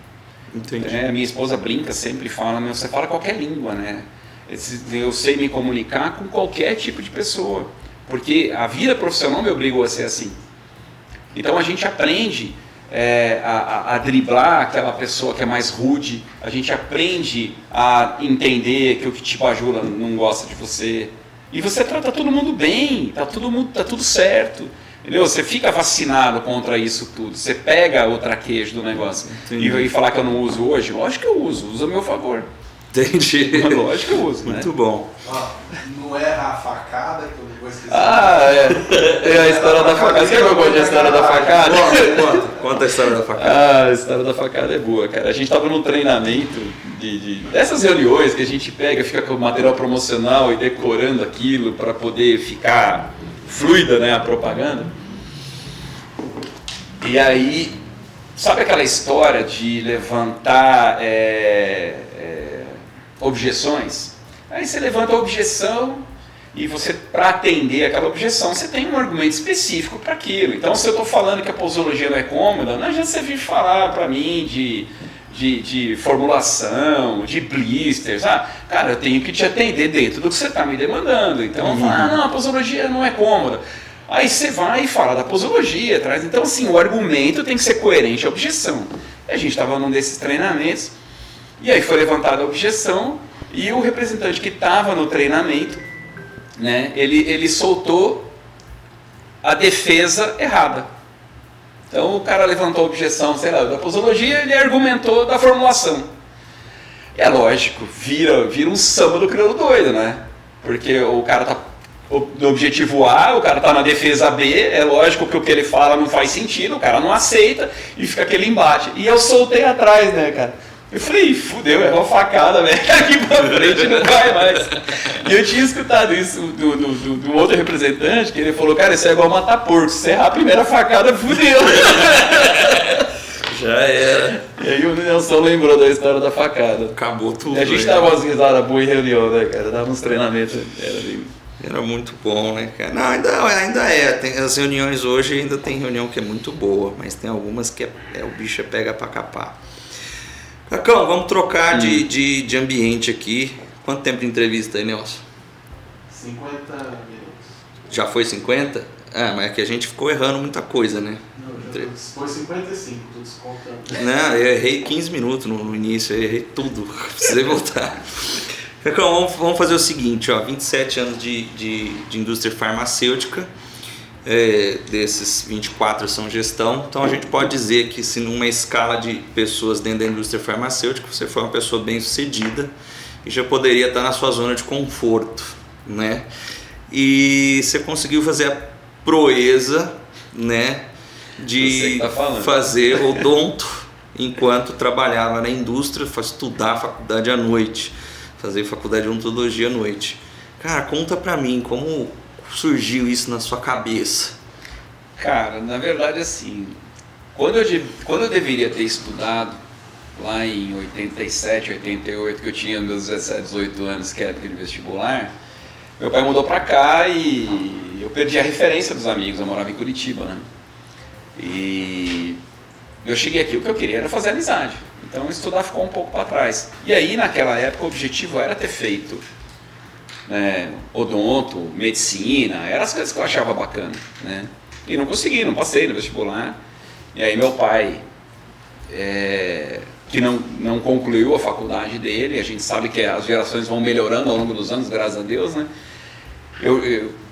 [SPEAKER 1] Entendi.
[SPEAKER 2] Minha esposa brinca, sempre fala, você fala qualquer língua, né? Eu sei me comunicar com qualquer tipo de pessoa, porque a vida profissional me obrigou a ser assim. Então a gente aprende a driblar aquela pessoa que é mais rude, a gente aprende a entender que o que te bajula não gosta de você, e você trata todo mundo bem, tá tudo certo. Entendeu? Você fica vacinado contra isso tudo, você pega o traquejo do negócio. E falar que eu não uso hoje, lógico que eu uso a meu favor.
[SPEAKER 1] Entendi.
[SPEAKER 2] Lógico que eu uso, né?
[SPEAKER 1] Muito bom.
[SPEAKER 4] Não erra a facada, que eu vou esquecer.
[SPEAKER 2] É a história da facada. Você não conta a história da facada?
[SPEAKER 1] Conta a história da facada.
[SPEAKER 2] A história da facada é boa, cara. A gente estava num treinamento dessas reuniões que a gente fica com o material promocional e decorando aquilo para poder ficar fluida, né, a propaganda. E aí, sabe aquela história de levantar objeções? Aí você levanta a objeção e você, para atender aquela objeção, você tem um argumento específico para aquilo. Então, se eu estou falando que a posologia não é cômoda, não adianta você vir falar para mim de formulação, de blisters. Cara, eu tenho que te atender dentro do que você está me demandando. Então, não, a posologia não é cômoda. Aí você vai e fala da posologia, traz. Então, assim, o argumento tem que ser coerente à objeção. A gente estava num desses treinamentos, e aí foi levantada a objeção, e o representante que estava no treinamento, né, ele soltou a defesa errada. Então o cara levantou a objeção, sei lá, da posologia, ele argumentou da formulação. É lógico, vira um samba do crioulo doido, né? Porque o cara tá no objetivo A, o cara tá na defesa B, é lógico que o que ele fala não faz sentido, o cara não aceita, e fica aquele embate. E eu soltei atrás, né, cara? Eu falei, fudeu, errou a facada, velho, aqui pra frente não vai mais. E eu tinha escutado isso do outro representante, que ele falou, cara, isso é igual matar porco, se errar a primeira facada, fudeu.
[SPEAKER 1] Já era.
[SPEAKER 2] E aí o Nelson lembrou da história da facada.
[SPEAKER 1] Acabou tudo.
[SPEAKER 2] E a gente dava umas risadas boas em reunião, né, cara? Dava uns treinamentos,
[SPEAKER 1] Era muito bom, né, cara? Não, ainda é. As reuniões hoje ainda tem reunião que é muito boa, mas tem algumas que o bicho pega pra capar. Cacão, vamos trocar de ambiente aqui. Quanto tempo de entrevista aí, Nelson?
[SPEAKER 4] 50 minutos.
[SPEAKER 1] Já foi 50? Mas é que a gente ficou errando muita coisa, né?
[SPEAKER 4] Não, foi 55, tô descontando.
[SPEAKER 1] Não, eu errei 15 minutos no início, eu errei tudo, precisei voltar. Então, vamos fazer o seguinte, 27 anos de indústria farmacêutica, desses 24 são gestão, então a gente pode dizer que se numa escala de pessoas dentro da indústria farmacêutica, você foi uma pessoa bem sucedida e já poderia estar na sua zona de conforto, né? E você conseguiu fazer a proeza, né, de fazer odonto enquanto trabalhava na indústria, estudar faculdade à noite, fazer faculdade de odontologia à noite. Cara, conta pra mim como surgiu isso na sua cabeça.
[SPEAKER 2] Cara, na verdade assim, quando eu deveria ter estudado lá em 87, 88, que eu tinha meus 17, 18 anos, que era aquele vestibular, meu pai mudou pra cá e eu perdi a referência dos amigos, eu morava em Curitiba, né? E eu cheguei aqui, o que eu queria era fazer amizade, então estudar ficou um pouco para trás. E aí naquela época o objetivo era ter feito odonto, medicina, eram as coisas que eu achava bacana, né? E não consegui, não passei no vestibular. E aí meu pai, que não concluiu a faculdade dele, a gente sabe que as gerações vão melhorando ao longo dos anos, graças a Deus, né?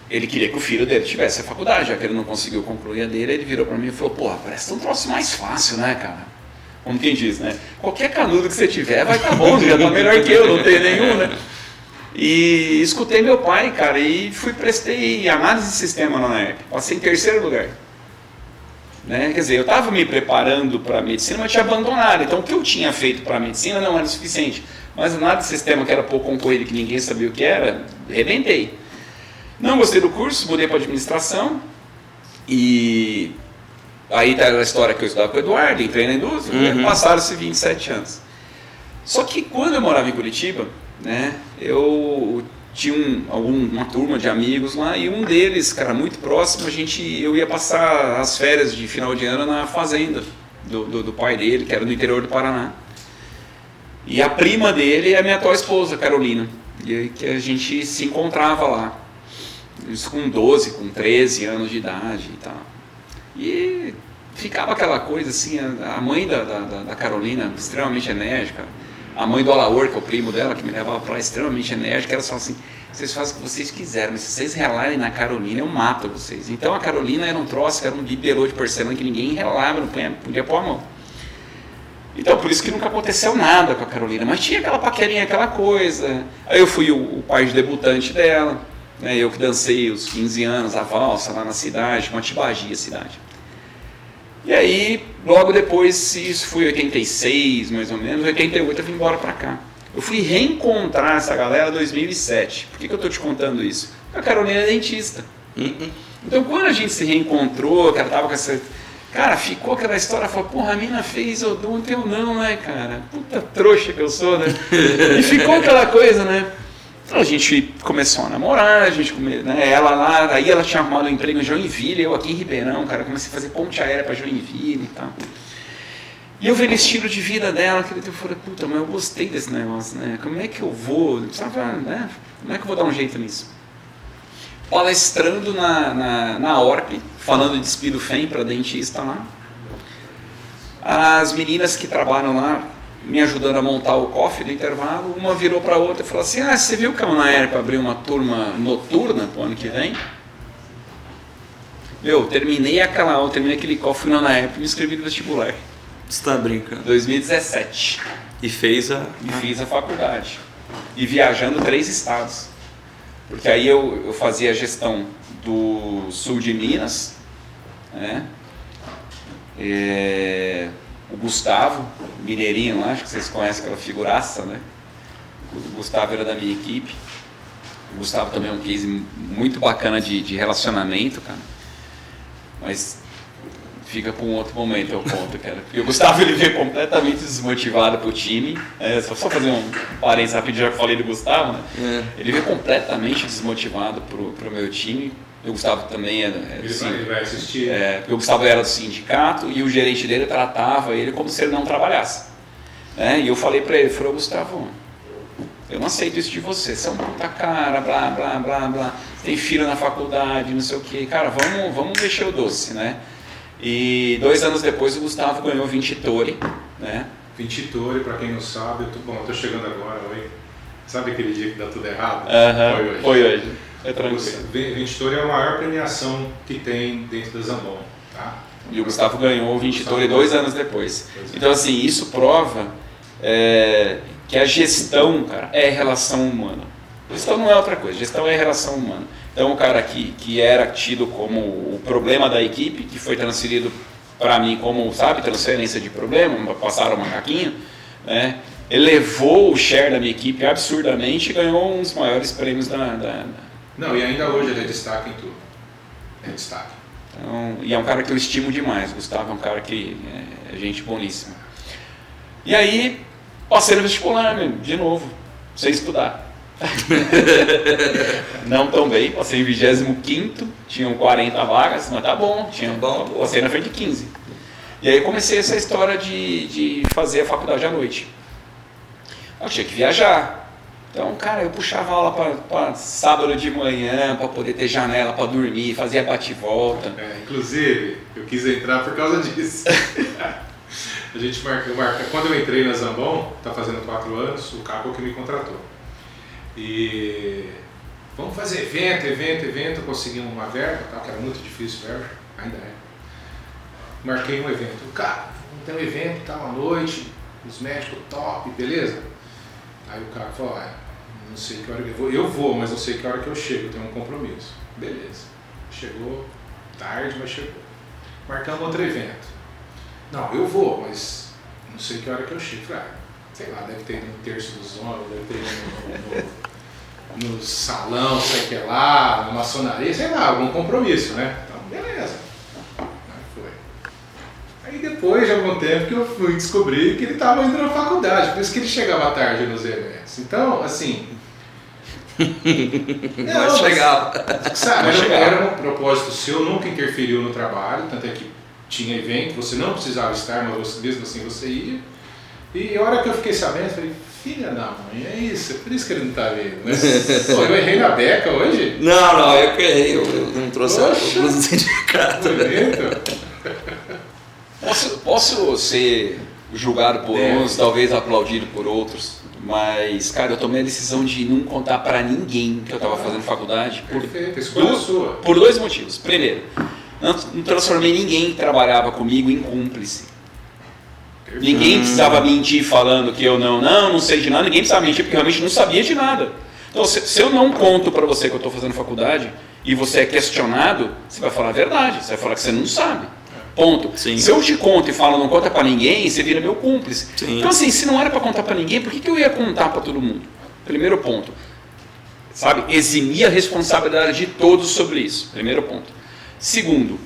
[SPEAKER 2] Ele queria que o filho dele tivesse a faculdade, já que ele não conseguiu concluir a dele, ele virou para mim e falou, porra, parece um troço mais fácil, né, cara? Como quem diz, né? Qualquer canudo que você tiver vai estar bom, já tá melhor que eu, não tenho nenhum, né? E escutei meu pai, cara, e prestei análise de sistema na UNERP, passei em terceiro lugar. Né? Quer dizer, eu estava me preparando para a medicina, mas tinha abandonado, então o que eu tinha feito para a medicina não era o suficiente. Mas a análise de sistema, que era pouco concorrido, que ninguém sabia o que era, arrebentei. Não gostei do curso, mudei para administração, e aí tá a história que eu estudava com o Eduardo, entrei na indústria, passaram-se 27 anos. Só que quando eu morava em Curitiba, né, eu tinha uma turma de amigos lá, e um deles, cara, muito próximo, eu ia passar as férias de final de ano na fazenda do pai dele, que era do interior do Paraná. E a prima dele é a minha atual esposa, Carolina, e que a gente se encontrava lá. Isso com 12, com 13 anos de idade e tal. E ficava aquela coisa assim, a mãe da Carolina, extremamente enérgica, a mãe do Alaor, que é o primo dela, que me levava para lá, extremamente enérgica, elas falavam assim, vocês fazem o que vocês quiserem, mas se vocês relarem na Carolina, eu mato vocês. Então a Carolina era um troço, era um bibelô de porcelana que ninguém relava, não podia pôr a mão. Então por isso que nunca aconteceu nada com a Carolina, mas tinha aquela paquerinha, aquela coisa. Aí eu fui o pai de debutante dela, né, eu que dancei os 15 anos, a valsa lá na cidade, uma Tibagia cidade. E aí, logo depois, isso foi 86, mais ou menos, 88 eu vim embora pra cá. Eu fui reencontrar essa galera em 2007. Por que eu estou te contando isso? Porque a Carolina é dentista. Então, quando a gente se reencontrou, cara, tava com essa... Cara, ficou aquela história, falou, porra, a mina fez odonto, eu não, né, cara? Puta trouxa que eu sou, né? E ficou aquela coisa, né? Então a gente começou a namorar, né, ela lá, aí ela tinha arrumado um emprego em Joinville, eu aqui em Ribeirão, cara, comecei a fazer ponte aérea para Joinville e tal. E eu vendo o estilo de vida dela, que eu falei, puta, mas eu gostei desse negócio, né? Como é que eu vou, né? Como é que eu vou dar um jeito nisso? Palestrando na ORP, falando de Spirofem para dentista lá. As meninas que trabalham lá, me ajudando a montar o cofre do intervalo, uma virou para a outra e falou assim, você viu que a UNAERP abriu uma turma noturna para o ano que vem? Terminei aquele cofre, fui na UNAERP e me inscrevi no vestibular.
[SPEAKER 1] Você está brincando?
[SPEAKER 2] 2017.
[SPEAKER 1] E fiz a
[SPEAKER 2] faculdade. E viajando 3 estados. Porque aí eu fazia a gestão do sul de Minas, né? O Gustavo, mineirinho lá, acho que vocês conhecem aquela figuraça, né? O Gustavo era da minha equipe. O Gustavo também é um case muito bacana de relacionamento, cara. Mas fica para um outro momento, eu conto, cara. Porque o Gustavo, ele veio completamente desmotivado pro time. Só fazer um parênteses rapidinho, já que eu falei do Gustavo, né? Ele veio completamente desmotivado pro meu time. O Gustavo também
[SPEAKER 4] ele vai assistir.
[SPEAKER 2] Porque o Gustavo era do sindicato e o gerente dele tratava ele como se ele não trabalhasse. E eu falei para ele, Gustavo, eu não aceito isso de você. Você é um puta cara, blá, blá, blá, blá. Tem filho na faculdade, não sei o que. Cara, vamos mexer o doce, né? E 2 anos depois o Gustavo ganhou 20 Tori, né?
[SPEAKER 4] 20 Tori, pra quem não sabe, eu tô chegando agora, oi. Sabe aquele dia que dá tudo errado?
[SPEAKER 2] Foi hoje. É tranquilo.
[SPEAKER 4] 20 Tori é a maior premiação que tem dentro da Zambon, tá?
[SPEAKER 2] E o Gustavo ganhou o 20 Tori 2 anos depois. Então, assim, isso prova que a gestão, cara, é relação humana. Gestão não é outra coisa, gestão é relação humana. Então, o cara que era tido como o problema da equipe, que foi transferido para mim como, sabe, transferência de problema, passaram o macaquinho, né? Elevou o share da minha equipe absurdamente e ganhou um dos maiores prêmios
[SPEAKER 4] Não, e ainda hoje ele é destaque em tudo. É destaque.
[SPEAKER 2] Então, e é um cara que eu estimo demais. O Gustavo é um cara que é gente boníssima. E aí, passei no vestibular, de novo, sem estudar. Não tão bem, passei em 25º, tinham 40 vagas, mas tá bom, passei na frente de 15. E aí comecei essa história de fazer a faculdade à noite. Eu tinha que viajar. Então, cara, eu puxava aula para sábado de manhã, para poder ter janela para dormir, fazia bate-volta.
[SPEAKER 4] Inclusive, eu quis entrar por causa disso. A gente marca. Quando eu entrei na Zambon, tá fazendo 4 anos, o Capo que me contratou. E vamos fazer evento, consegui uma verba, tá? Que era muito difícil verba, ainda é. Marquei um evento. Cara, vamos ter um evento, tá, uma noite, os médicos top, beleza? Aí o cara falou, não sei que hora que eu vou. Eu vou, mas não sei que hora que eu chego, eu tenho um compromisso. Beleza. Chegou tarde, mas chegou. Marcamos outro evento. Não, eu vou, mas não sei que hora que eu chego. Falei, sei lá, deve ter no terço dos homens, deve ter no salão, sei que lá, na maçonaria, sei lá, algum compromisso, né? Então, beleza. Aí foi. Aí depois de algum tempo que eu fui descobrir que ele estava indo na faculdade, por isso que ele chegava tarde nos eventos. Então, assim...
[SPEAKER 1] Mas chegava.
[SPEAKER 4] Sabe, era um propósito seu, nunca interferiu no trabalho, tanto é que tinha evento, você não precisava estar, mas mesmo assim você ia. E a hora que eu fiquei sabendo, eu falei, filha da mãe, é isso, é por isso que ele não tá vendo. Mas, pô, eu errei na beca hoje?
[SPEAKER 1] Não, eu que errei, eu não trouxe a blusa do sindicato.
[SPEAKER 2] Posso ser julgado por uns, talvez aplaudido por outros, mas, cara, eu tomei a decisão de não contar pra ninguém que eu tava fazendo faculdade por 2 motivos. Primeiro, não transformei ninguém que trabalhava comigo em cúmplice. Ninguém precisava mentir falando que eu não sei de nada, ninguém precisava mentir porque realmente não sabia de nada. Então, se eu não conto pra você que eu estou fazendo faculdade e você é questionado, você vai falar a verdade, você vai falar que você não sabe. Ponto.
[SPEAKER 1] Sim.
[SPEAKER 2] Se eu te conto e falo não conta pra ninguém, você vira meu cúmplice.
[SPEAKER 1] Sim.
[SPEAKER 2] Então, assim, se não era pra contar pra ninguém, por que eu ia contar pra todo mundo? Primeiro ponto. Sabe? Eximir a responsabilidade de todos sobre isso. Primeiro ponto. Segundo,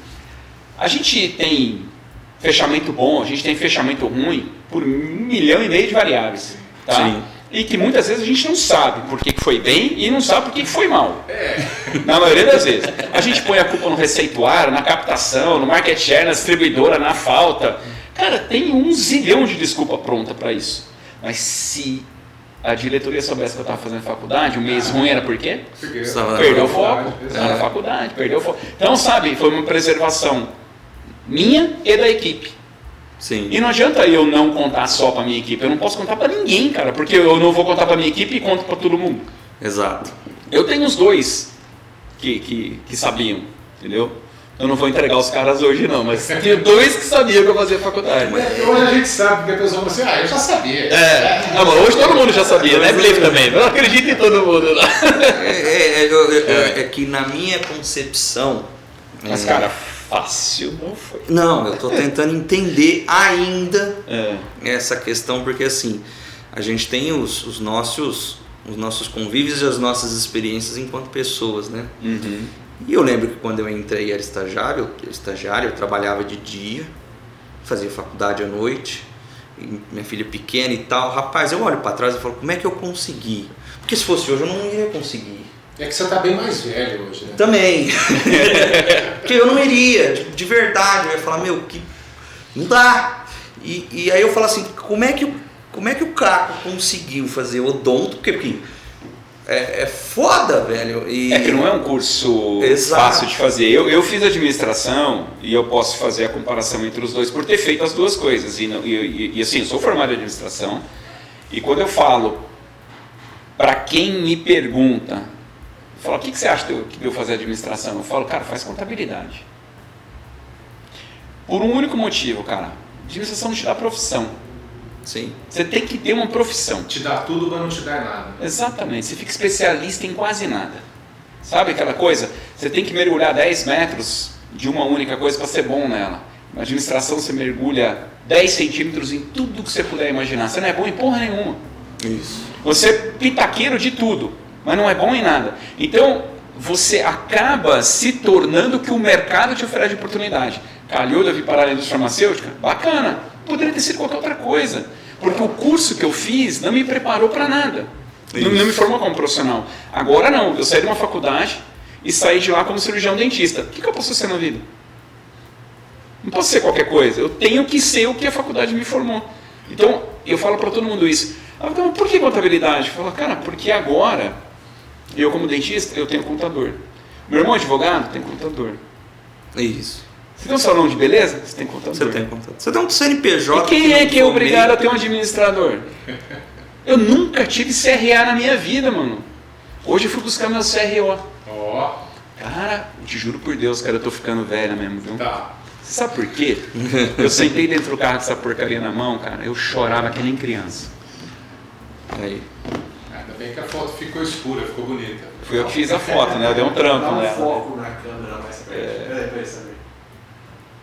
[SPEAKER 2] a gente tem fechamento bom, a gente tem fechamento ruim por 1,5 milhão de variáveis. Tá?
[SPEAKER 1] Sim.
[SPEAKER 2] E que muitas vezes a gente não sabe por que foi bem e não sabe por que foi mal. Na maioria das vezes. A gente põe a culpa no receituário, na captação, no market share, na distribuidora, na falta. Cara, tem 1 zilhão de desculpa pronta para isso. Mas se a diretoria soubesse que eu estava fazendo faculdade, o mês ruim era por quê? Perdeu o foco. Estava na faculdade, perdeu o foco. Então, sabe, foi uma preservação minha e da equipe.
[SPEAKER 1] Sim.
[SPEAKER 2] E não adianta eu não contar só para minha equipe, eu não posso contar para ninguém, cara, porque eu não vou contar para minha equipe e conto para todo mundo.
[SPEAKER 1] Exato.
[SPEAKER 2] Eu tenho os 2 que sabiam, entendeu? Eu não vou entregar os caras hoje não, mas tinha 2 que sabiam que eu fazia faculdade.
[SPEAKER 4] Hoje a gente sabe, porque a pessoa fala assim, eu já sabia.
[SPEAKER 2] Não, mas hoje todo mundo já sabia, né, Blake também? Eu acredito em todo mundo.
[SPEAKER 1] É que na minha concepção...
[SPEAKER 2] Mas, cara, fácil não foi.
[SPEAKER 1] Não, eu tô tentando entender ainda essa questão, porque assim, a gente tem os nossos convívios e as nossas experiências enquanto pessoas, né?
[SPEAKER 2] Uhum.
[SPEAKER 1] E eu lembro que quando eu entrei era estagiário, eu trabalhava de dia, fazia faculdade à noite, e minha filha pequena e tal. Rapaz, eu olho para trás e falo, como é que eu consegui? Porque se fosse hoje eu não iria conseguir.
[SPEAKER 4] É que você tá bem mais velho hoje, né?
[SPEAKER 1] Também. Porque eu não iria, de verdade. Eu ia falar, que não dá. E aí eu falo assim, como é que como é que o Caco conseguiu fazer odonto? Porque é foda, velho. E...
[SPEAKER 2] É que não é um curso
[SPEAKER 1] Exato.
[SPEAKER 2] fácil de fazer. Eu fiz administração e eu posso fazer a comparação entre os dois por ter feito as duas coisas. E assim, eu sou formado em administração e quando eu falo para quem me pergunta, fala, o que você acha de eu fazer administração? Eu falo, cara, faz contabilidade. Por um único motivo, cara. Administração não te dá profissão.
[SPEAKER 1] Sim.
[SPEAKER 2] Você tem que ter uma profissão.
[SPEAKER 4] Te dá tudo, mas não te dá nada.
[SPEAKER 2] Exatamente, você fica especialista em quase nada. Sabe aquela coisa? Você tem que mergulhar 10 metros de uma única coisa para ser bom nela. Na administração você mergulha 10 centímetros em tudo que você puder imaginar. Você não é bom em porra nenhuma.
[SPEAKER 1] Isso.
[SPEAKER 2] Você é pitaqueiro de tudo, mas não é bom em nada. Então, você acaba se tornando o que o mercado te oferece de oportunidade. Calhou de vir parar na indústria farmacêutica? Bacana. Poderia ter sido qualquer outra coisa. Porque o curso que eu fiz não me preparou para nada. Não me formou como profissional. Agora não. Eu saí de uma faculdade e saí de lá como cirurgião dentista. O que eu posso ser na vida? Não posso ser qualquer coisa. Eu tenho que ser o que a faculdade me formou. Então, eu falo para todo mundo isso. Mas por que contabilidade? Eu falo, cara, porque agora, eu como dentista, eu tenho contador. Meu irmão advogado tem contador.
[SPEAKER 1] Isso.
[SPEAKER 2] Você tem um salão de beleza? Você tem contador.
[SPEAKER 1] Você tem contador. Você tem um CNPJ.
[SPEAKER 2] E quem é que é obrigado a ter um administrador? Eu nunca tive CRA na minha vida, mano. Hoje eu fui buscar meu CRO.
[SPEAKER 4] Ó.
[SPEAKER 2] Cara, eu te juro por Deus, cara, eu tô ficando velha mesmo, viu?
[SPEAKER 4] Tá.
[SPEAKER 2] Você sabe por quê? Eu sentei dentro do carro com essa porcaria na mão, cara, eu chorava que nem criança.
[SPEAKER 1] Aí.
[SPEAKER 4] Ainda bem que a foto ficou escura, ficou bonita.
[SPEAKER 2] Fui eu que fiz a foto, né? Eu dei um trampo
[SPEAKER 5] Dá um
[SPEAKER 2] nela.
[SPEAKER 5] foco na câmera mais perto. Peraí, sabe?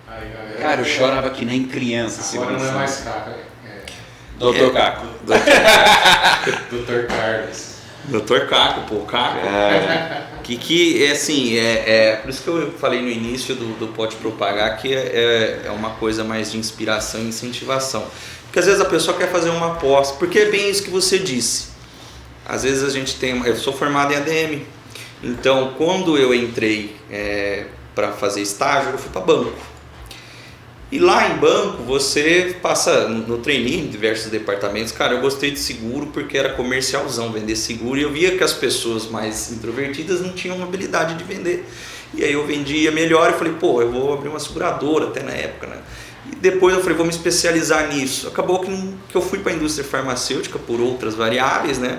[SPEAKER 4] Aí, galera.
[SPEAKER 2] Cara, eu chorava que nem criança.
[SPEAKER 4] Agora não é
[SPEAKER 2] segurando.
[SPEAKER 4] mais Caco,
[SPEAKER 2] Doutor Caco.
[SPEAKER 4] Dr. Carlos.
[SPEAKER 1] Dr. Caco, pô, Caco. Que é assim, por isso que eu falei no início do Pode Propagar que é uma coisa mais de inspiração e incentivação. Porque às vezes a pessoa quer fazer uma aposta, porque é bem isso que você disse. Às vezes a gente eu sou formado em ADM, então quando eu entrei para fazer estágio, eu fui para banco. E lá em banco, você passa no trainee em diversos departamentos. Cara, eu gostei de seguro porque era comercialzão, vender seguro. E eu via que as pessoas mais introvertidas não tinham habilidade de vender. E aí eu vendia melhor e falei, pô, eu vou abrir uma seguradora até na época, né? E depois eu falei, vou me especializar nisso. Acabou que eu fui para a indústria farmacêutica por outras variáveis, né?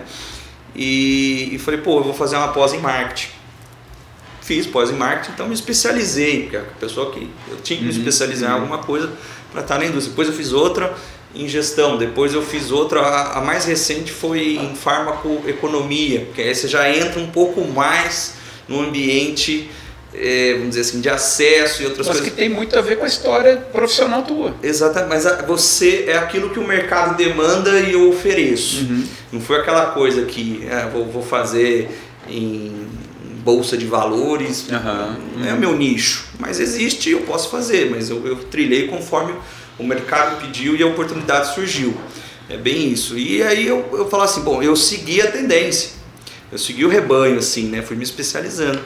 [SPEAKER 1] E falei, pô, eu vou fazer uma pós em marketing. Fiz pós em marketing, então me especializei, porque a pessoa que eu tinha que me especializar em alguma coisa para estar na indústria. Depois eu fiz outra em gestão, depois eu fiz outra, a mais recente foi em farmacoeconomia, porque aí você já entra um pouco mais no ambiente, vamos dizer assim, de acesso e outras
[SPEAKER 2] Mas
[SPEAKER 1] coisas.
[SPEAKER 2] que tem muito a ver com a história profissional tua.
[SPEAKER 1] Exatamente, mas você é aquilo que o mercado demanda e eu ofereço. Não foi aquela coisa que vou fazer em bolsa de valores, não é o meu nicho, mas existe, eu posso fazer, mas eu trilhei conforme o mercado pediu e a oportunidade surgiu. É bem isso. E aí eu falo assim, bom, eu segui a tendência, eu segui o rebanho, assim, né? Fui me especializando,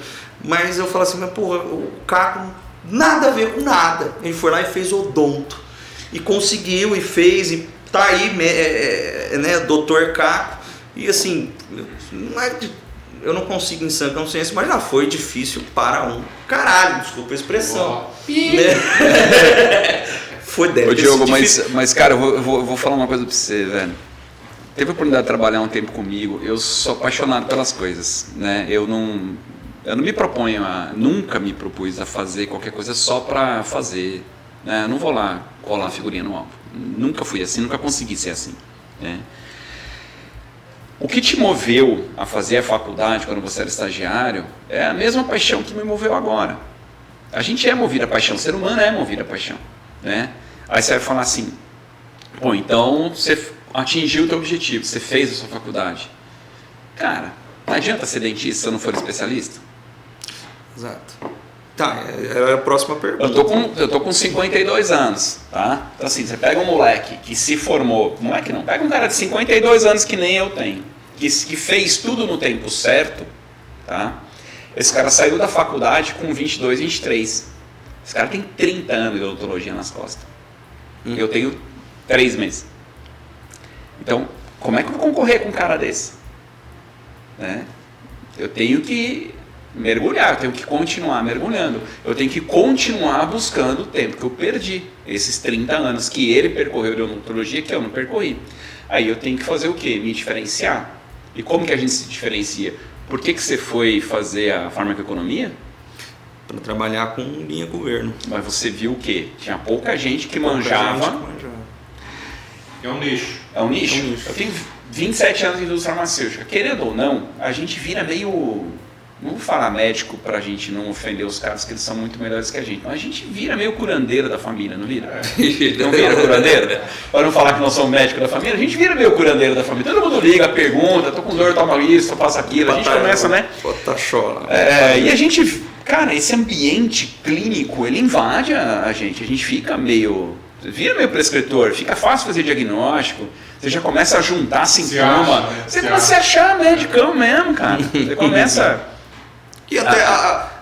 [SPEAKER 1] mas eu falo assim, mas porra, o Caco nada a ver com nada. Ele foi lá e fez odonto, e conseguiu, e fez, e tá aí, né, Dr. Caco, e assim, eu não consigo em sã consciência, mas já foi difícil para um caralho, desculpa a expressão. Foi
[SPEAKER 2] Ô Diogo, mas cara, eu vou falar uma coisa pra você, velho. Teve a oportunidade de trabalhar um tempo comigo, eu sou apaixonado pelas coisas, né? Eu não me proponho nunca me propus a fazer qualquer coisa só pra fazer, né? Eu não vou lá colar figurinha no álbum. Nunca fui assim, nunca consegui ser assim, né? O que te moveu a fazer a faculdade quando você era estagiário é a mesma paixão que me moveu agora. A gente é movido a paixão, o ser humano é movido a paixão, né? Aí você vai falar assim, pô, então você atingiu o teu objetivo, você fez a sua faculdade. Cara, não adianta ser dentista se eu não for especialista?
[SPEAKER 1] Exato. Tá, é a próxima pergunta.
[SPEAKER 2] Eu tô com 52 anos, tá? Então assim, você pega um moleque que se formou, moleque não, pega um cara de 52 anos que nem eu tenho, que fez tudo no tempo certo, tá? Esse cara saiu da faculdade com 22, 23. Esse cara tem 30 anos de odontologia nas costas. Eu tenho 3 meses. Então, como é que eu vou concorrer com um cara desse? Né? Eu tenho que mergulhar, eu tenho que continuar mergulhando, eu tenho que continuar buscando o tempo que eu perdi, esses 30 anos que ele percorreu de odontologia que eu não percorri. Aí eu tenho que fazer o quê? Me diferenciar. E como que a gente se diferencia? Por que você foi fazer a farmacoeconomia?
[SPEAKER 1] Para trabalhar com linha governo.
[SPEAKER 2] Mas você viu o quê? Tinha pouca gente que manjava.
[SPEAKER 4] É um nicho.
[SPEAKER 2] É um nicho? Eu tenho 27 anos de indústria farmacêutica. Querendo ou não, a gente vira meio... Não vou falar médico pra gente não ofender os caras, que eles são muito melhores que a gente. Mas a gente vira meio curandeiro da família, não vira? Não vira curandeiro? Para não falar que nós somos médicos da família, a gente vira meio curandeiro da família. Todo mundo liga, pergunta, tô com dor, toma isso, passa aquilo. A gente começa, né? E a gente... Cara, esse ambiente clínico, ele invade a gente. A gente fica meio... Vira meio prescritor, fica fácil fazer diagnóstico. Você já começa a juntar sintoma. Você começa a achar medicão mesmo, cara. Você começa...
[SPEAKER 1] E até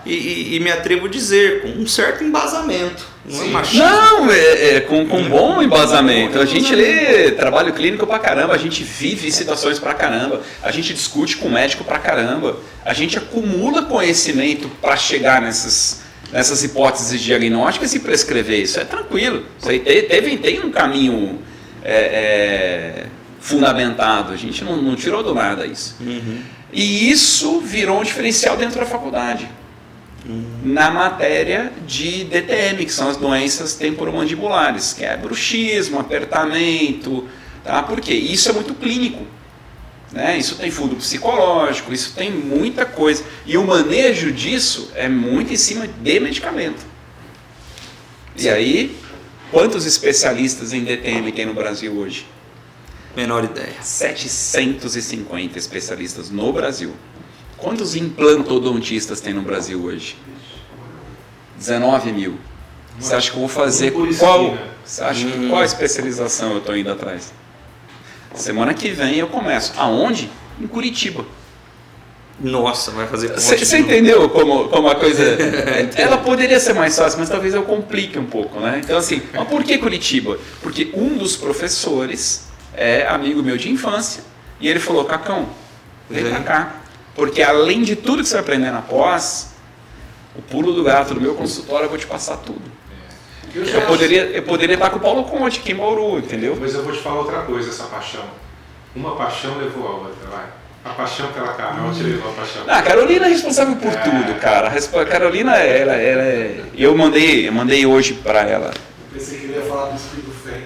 [SPEAKER 1] e me atrevo a dizer, com um certo embasamento. Não é machismo.
[SPEAKER 2] Não, com bom embasamento. A gente lê trabalho clínico pra caramba, a gente vive situações pra caramba, a gente discute com o médico pra caramba, a gente acumula conhecimento pra chegar nessas hipóteses diagnósticas e prescrever. Isso é tranquilo. Isso aí tem um caminho fundamentado. A gente não tirou do nada isso. E isso virou um diferencial dentro da faculdade. Na matéria de DTM, que são as doenças temporomandibulares, que é bruxismo, apertamento, tá? Porque isso é muito clínico, né? Isso tem fundo psicológico, isso tem muita coisa. E o manejo disso é muito em cima de medicamento. E aí, quantos especialistas em DTM tem no Brasil hoje?
[SPEAKER 1] Menor ideia.
[SPEAKER 2] 750 especialistas no Brasil. Quantos implantodontistas tem no Brasil hoje? 19 mil. Você acha que eu vou fazer qual? Você acha que qual especialização eu estou indo atrás? Semana que vem eu começo. Aonde? Em Curitiba.
[SPEAKER 1] Nossa, vai fazer...
[SPEAKER 2] Você entendeu como a coisa... Ela poderia ser mais fácil, mas talvez eu complique um pouco, né? Então assim, mas por que Curitiba? Porque um dos professores é amigo meu de infância e ele falou, Cacão, vem pra cá. Porque além de tudo que você vai aprender na pós, o pulo do gato do meu consultório eu vou te passar tudo. Eu poderia estar com o Paulo Conte aqui em Bauru, entendeu?
[SPEAKER 4] Mas eu vou te falar outra coisa, essa paixão. Uma paixão levou a outra, vai. A paixão pela Carol te levou a paixão.
[SPEAKER 2] A Carolina é responsável por tudo, cara. A Carolina, ela é... Eu mandei hoje pra ela.
[SPEAKER 5] Eu pensei que ele ia falar do Espírito Fé.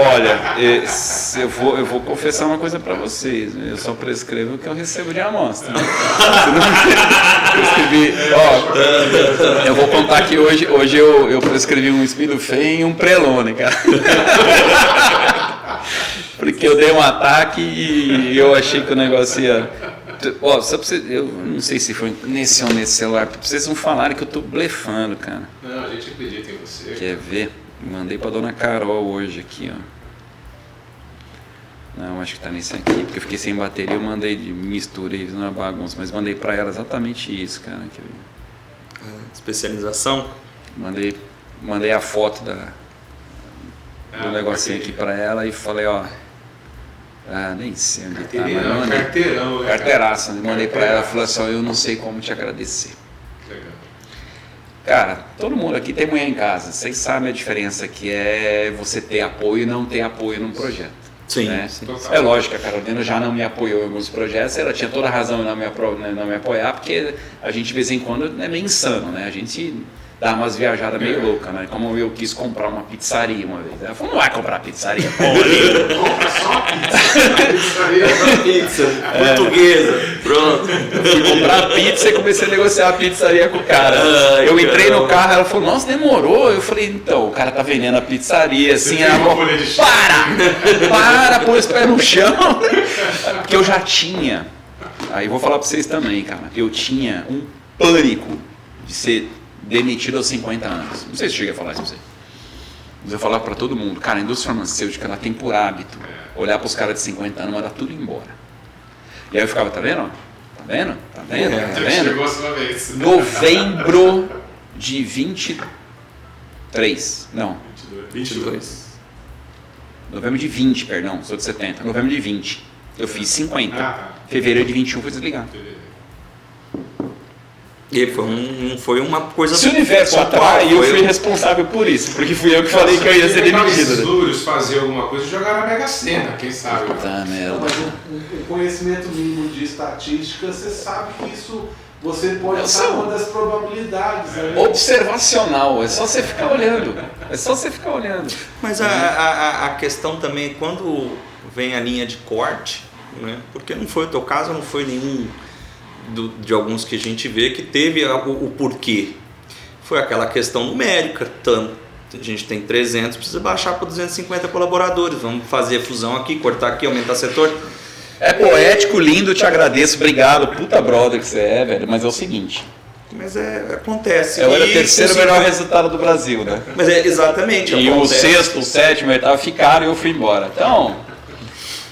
[SPEAKER 2] Olha, eu vou confessar uma coisa pra vocês. Eu só prescrevo o que eu recebo de amostra. Eu vou contar que hoje eu prescrevi um Speedofem e um Prelone, cara. Porque eu dei um ataque e eu achei que o negócio ia... só pra você, eu não sei se foi nesse ou nesse celular, pra vocês não falarem que eu tô blefando, cara.
[SPEAKER 4] Não, a gente acredita em você.
[SPEAKER 2] Quer ver? Mandei pra dona Carol hoje aqui, ó. Não, acho que tá nesse aqui, porque eu fiquei sem bateria, eu mandei de mistura e na bagunça, mas mandei pra ela exatamente isso, cara.
[SPEAKER 1] Especialização?
[SPEAKER 2] Mandei a foto do negocinho aqui pra ela e falei, ó. Nem sei onde tá, mas
[SPEAKER 4] carteirão, né?
[SPEAKER 2] Carteiraça, mandei pra ela, falou assim, ó, eu não sei como te agradecer.
[SPEAKER 4] Legal.
[SPEAKER 2] Cara, todo mundo aqui tem mulher em casa, vocês sabem a diferença que é você ter apoio e não ter apoio num projeto.
[SPEAKER 1] Sim,
[SPEAKER 2] né?
[SPEAKER 1] sim.
[SPEAKER 2] É lógico que a Carolina já não me apoiou em alguns projetos, ela tinha toda a razão em não me apoiar, porque a gente de vez em quando é meio insano, né? A gente dá umas viajadas meio loucas, né? Como eu quis comprar uma pizzaria uma vez. Ela falou, não vai comprar pizzaria,
[SPEAKER 5] Compra só uma
[SPEAKER 1] Pizza portuguesa. Pronto.
[SPEAKER 2] Eu fui comprar pizza e comecei a negociar a pizzaria com o cara. Eu entrei no carro, ela falou, nossa, demorou. Eu falei, então, o cara tá vendendo a pizzaria assim. Ela falou, para, pôs o pé no chão. Porque eu já tinha. Aí vou falar pra vocês também, cara. Eu tinha um pânico de ser demitido aos 50 anos. Não sei se eu cheguei a falar isso pra você. Mas eu falava pra todo mundo, cara, a indústria farmacêutica, ela tem por hábito olhar pros caras de 50 anos e mandar tudo embora. E aí eu ficava, tá vendo? Tá vendo? Tá vendo? Tá vendo?
[SPEAKER 4] Chegou a sua vez.
[SPEAKER 2] Novembro de 22, 3, não.
[SPEAKER 1] 22.
[SPEAKER 2] Novembro de 20, perdão, sou de 70. Novembro de 20. Eu fiz 50. Fevereiro de 21 fui desligado.
[SPEAKER 1] E foi uma coisa...
[SPEAKER 2] Se o universo atrai, eu fui responsável por isso. Porque fui eu que falei que eu ia ser demitido.
[SPEAKER 4] Se os fazer alguma coisa, jogar na Mega Sena, quem sabe?
[SPEAKER 2] Tá, merda.
[SPEAKER 5] Mas um conhecimento mínimo de estatística, você sabe que isso você pode usar uma das probabilidades. Né?
[SPEAKER 2] Observacional, é só você ficar olhando.
[SPEAKER 1] Mas a questão também, quando vem a linha de corte, né? Porque não foi o teu caso, não foi nenhum de alguns que a gente vê que teve o porquê. Foi aquela questão numérica, a gente tem 300, precisa baixar para 250 colaboradores, vamos fazer a fusão aqui, cortar aqui, aumentar setor.
[SPEAKER 2] É poético, lindo, te agradeço, obrigado, puta brother que você é, velho, mas é o seguinte...
[SPEAKER 1] Mas acontece.
[SPEAKER 2] Era o terceiro melhor resultado do Brasil, né?
[SPEAKER 1] Mas exatamente.
[SPEAKER 2] E acontece. O sexto, o sétimo, o oitavo ficaram e eu fui embora. Então,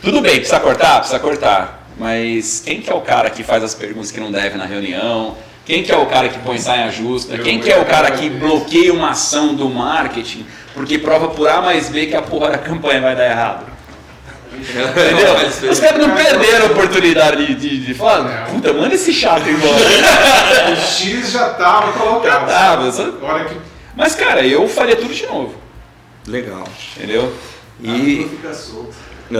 [SPEAKER 2] tudo bem, precisa cortar? Precisa cortar. Mas quem que é o cara que faz as perguntas que não deve na reunião? Quem que é o cara que põe saia justa? Quem que é o cara que bloqueia uma ação do marketing porque prova por A mais B que a porra da campanha vai dar errado? Entendeu? Os caras não perderam a oportunidade de falar, puta, manda esse chato embora.
[SPEAKER 4] O X já estava colocado.
[SPEAKER 2] Mas, cara, eu faria tudo de novo.
[SPEAKER 1] Legal.
[SPEAKER 2] Entendeu?
[SPEAKER 5] A língua fica solta. A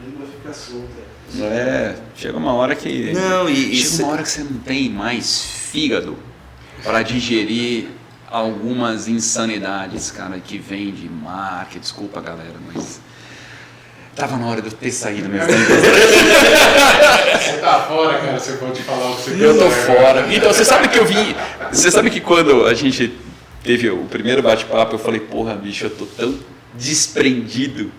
[SPEAKER 5] língua fica solta.
[SPEAKER 2] Chega uma hora que... Chega uma hora que você não tem mais fígado para digerir algumas insanidades, cara, que vem de marketing. Desculpa, galera, mas... Tava na hora de eu ter saído mesmo.
[SPEAKER 4] Você tá fora, cara, você pode falar o que você quiser.
[SPEAKER 2] Eu tô fora. Então, você sabe que eu vim... Você sabe que quando a gente teve o primeiro bate-papo, eu falei, porra, bicho, eu tô tão desprendido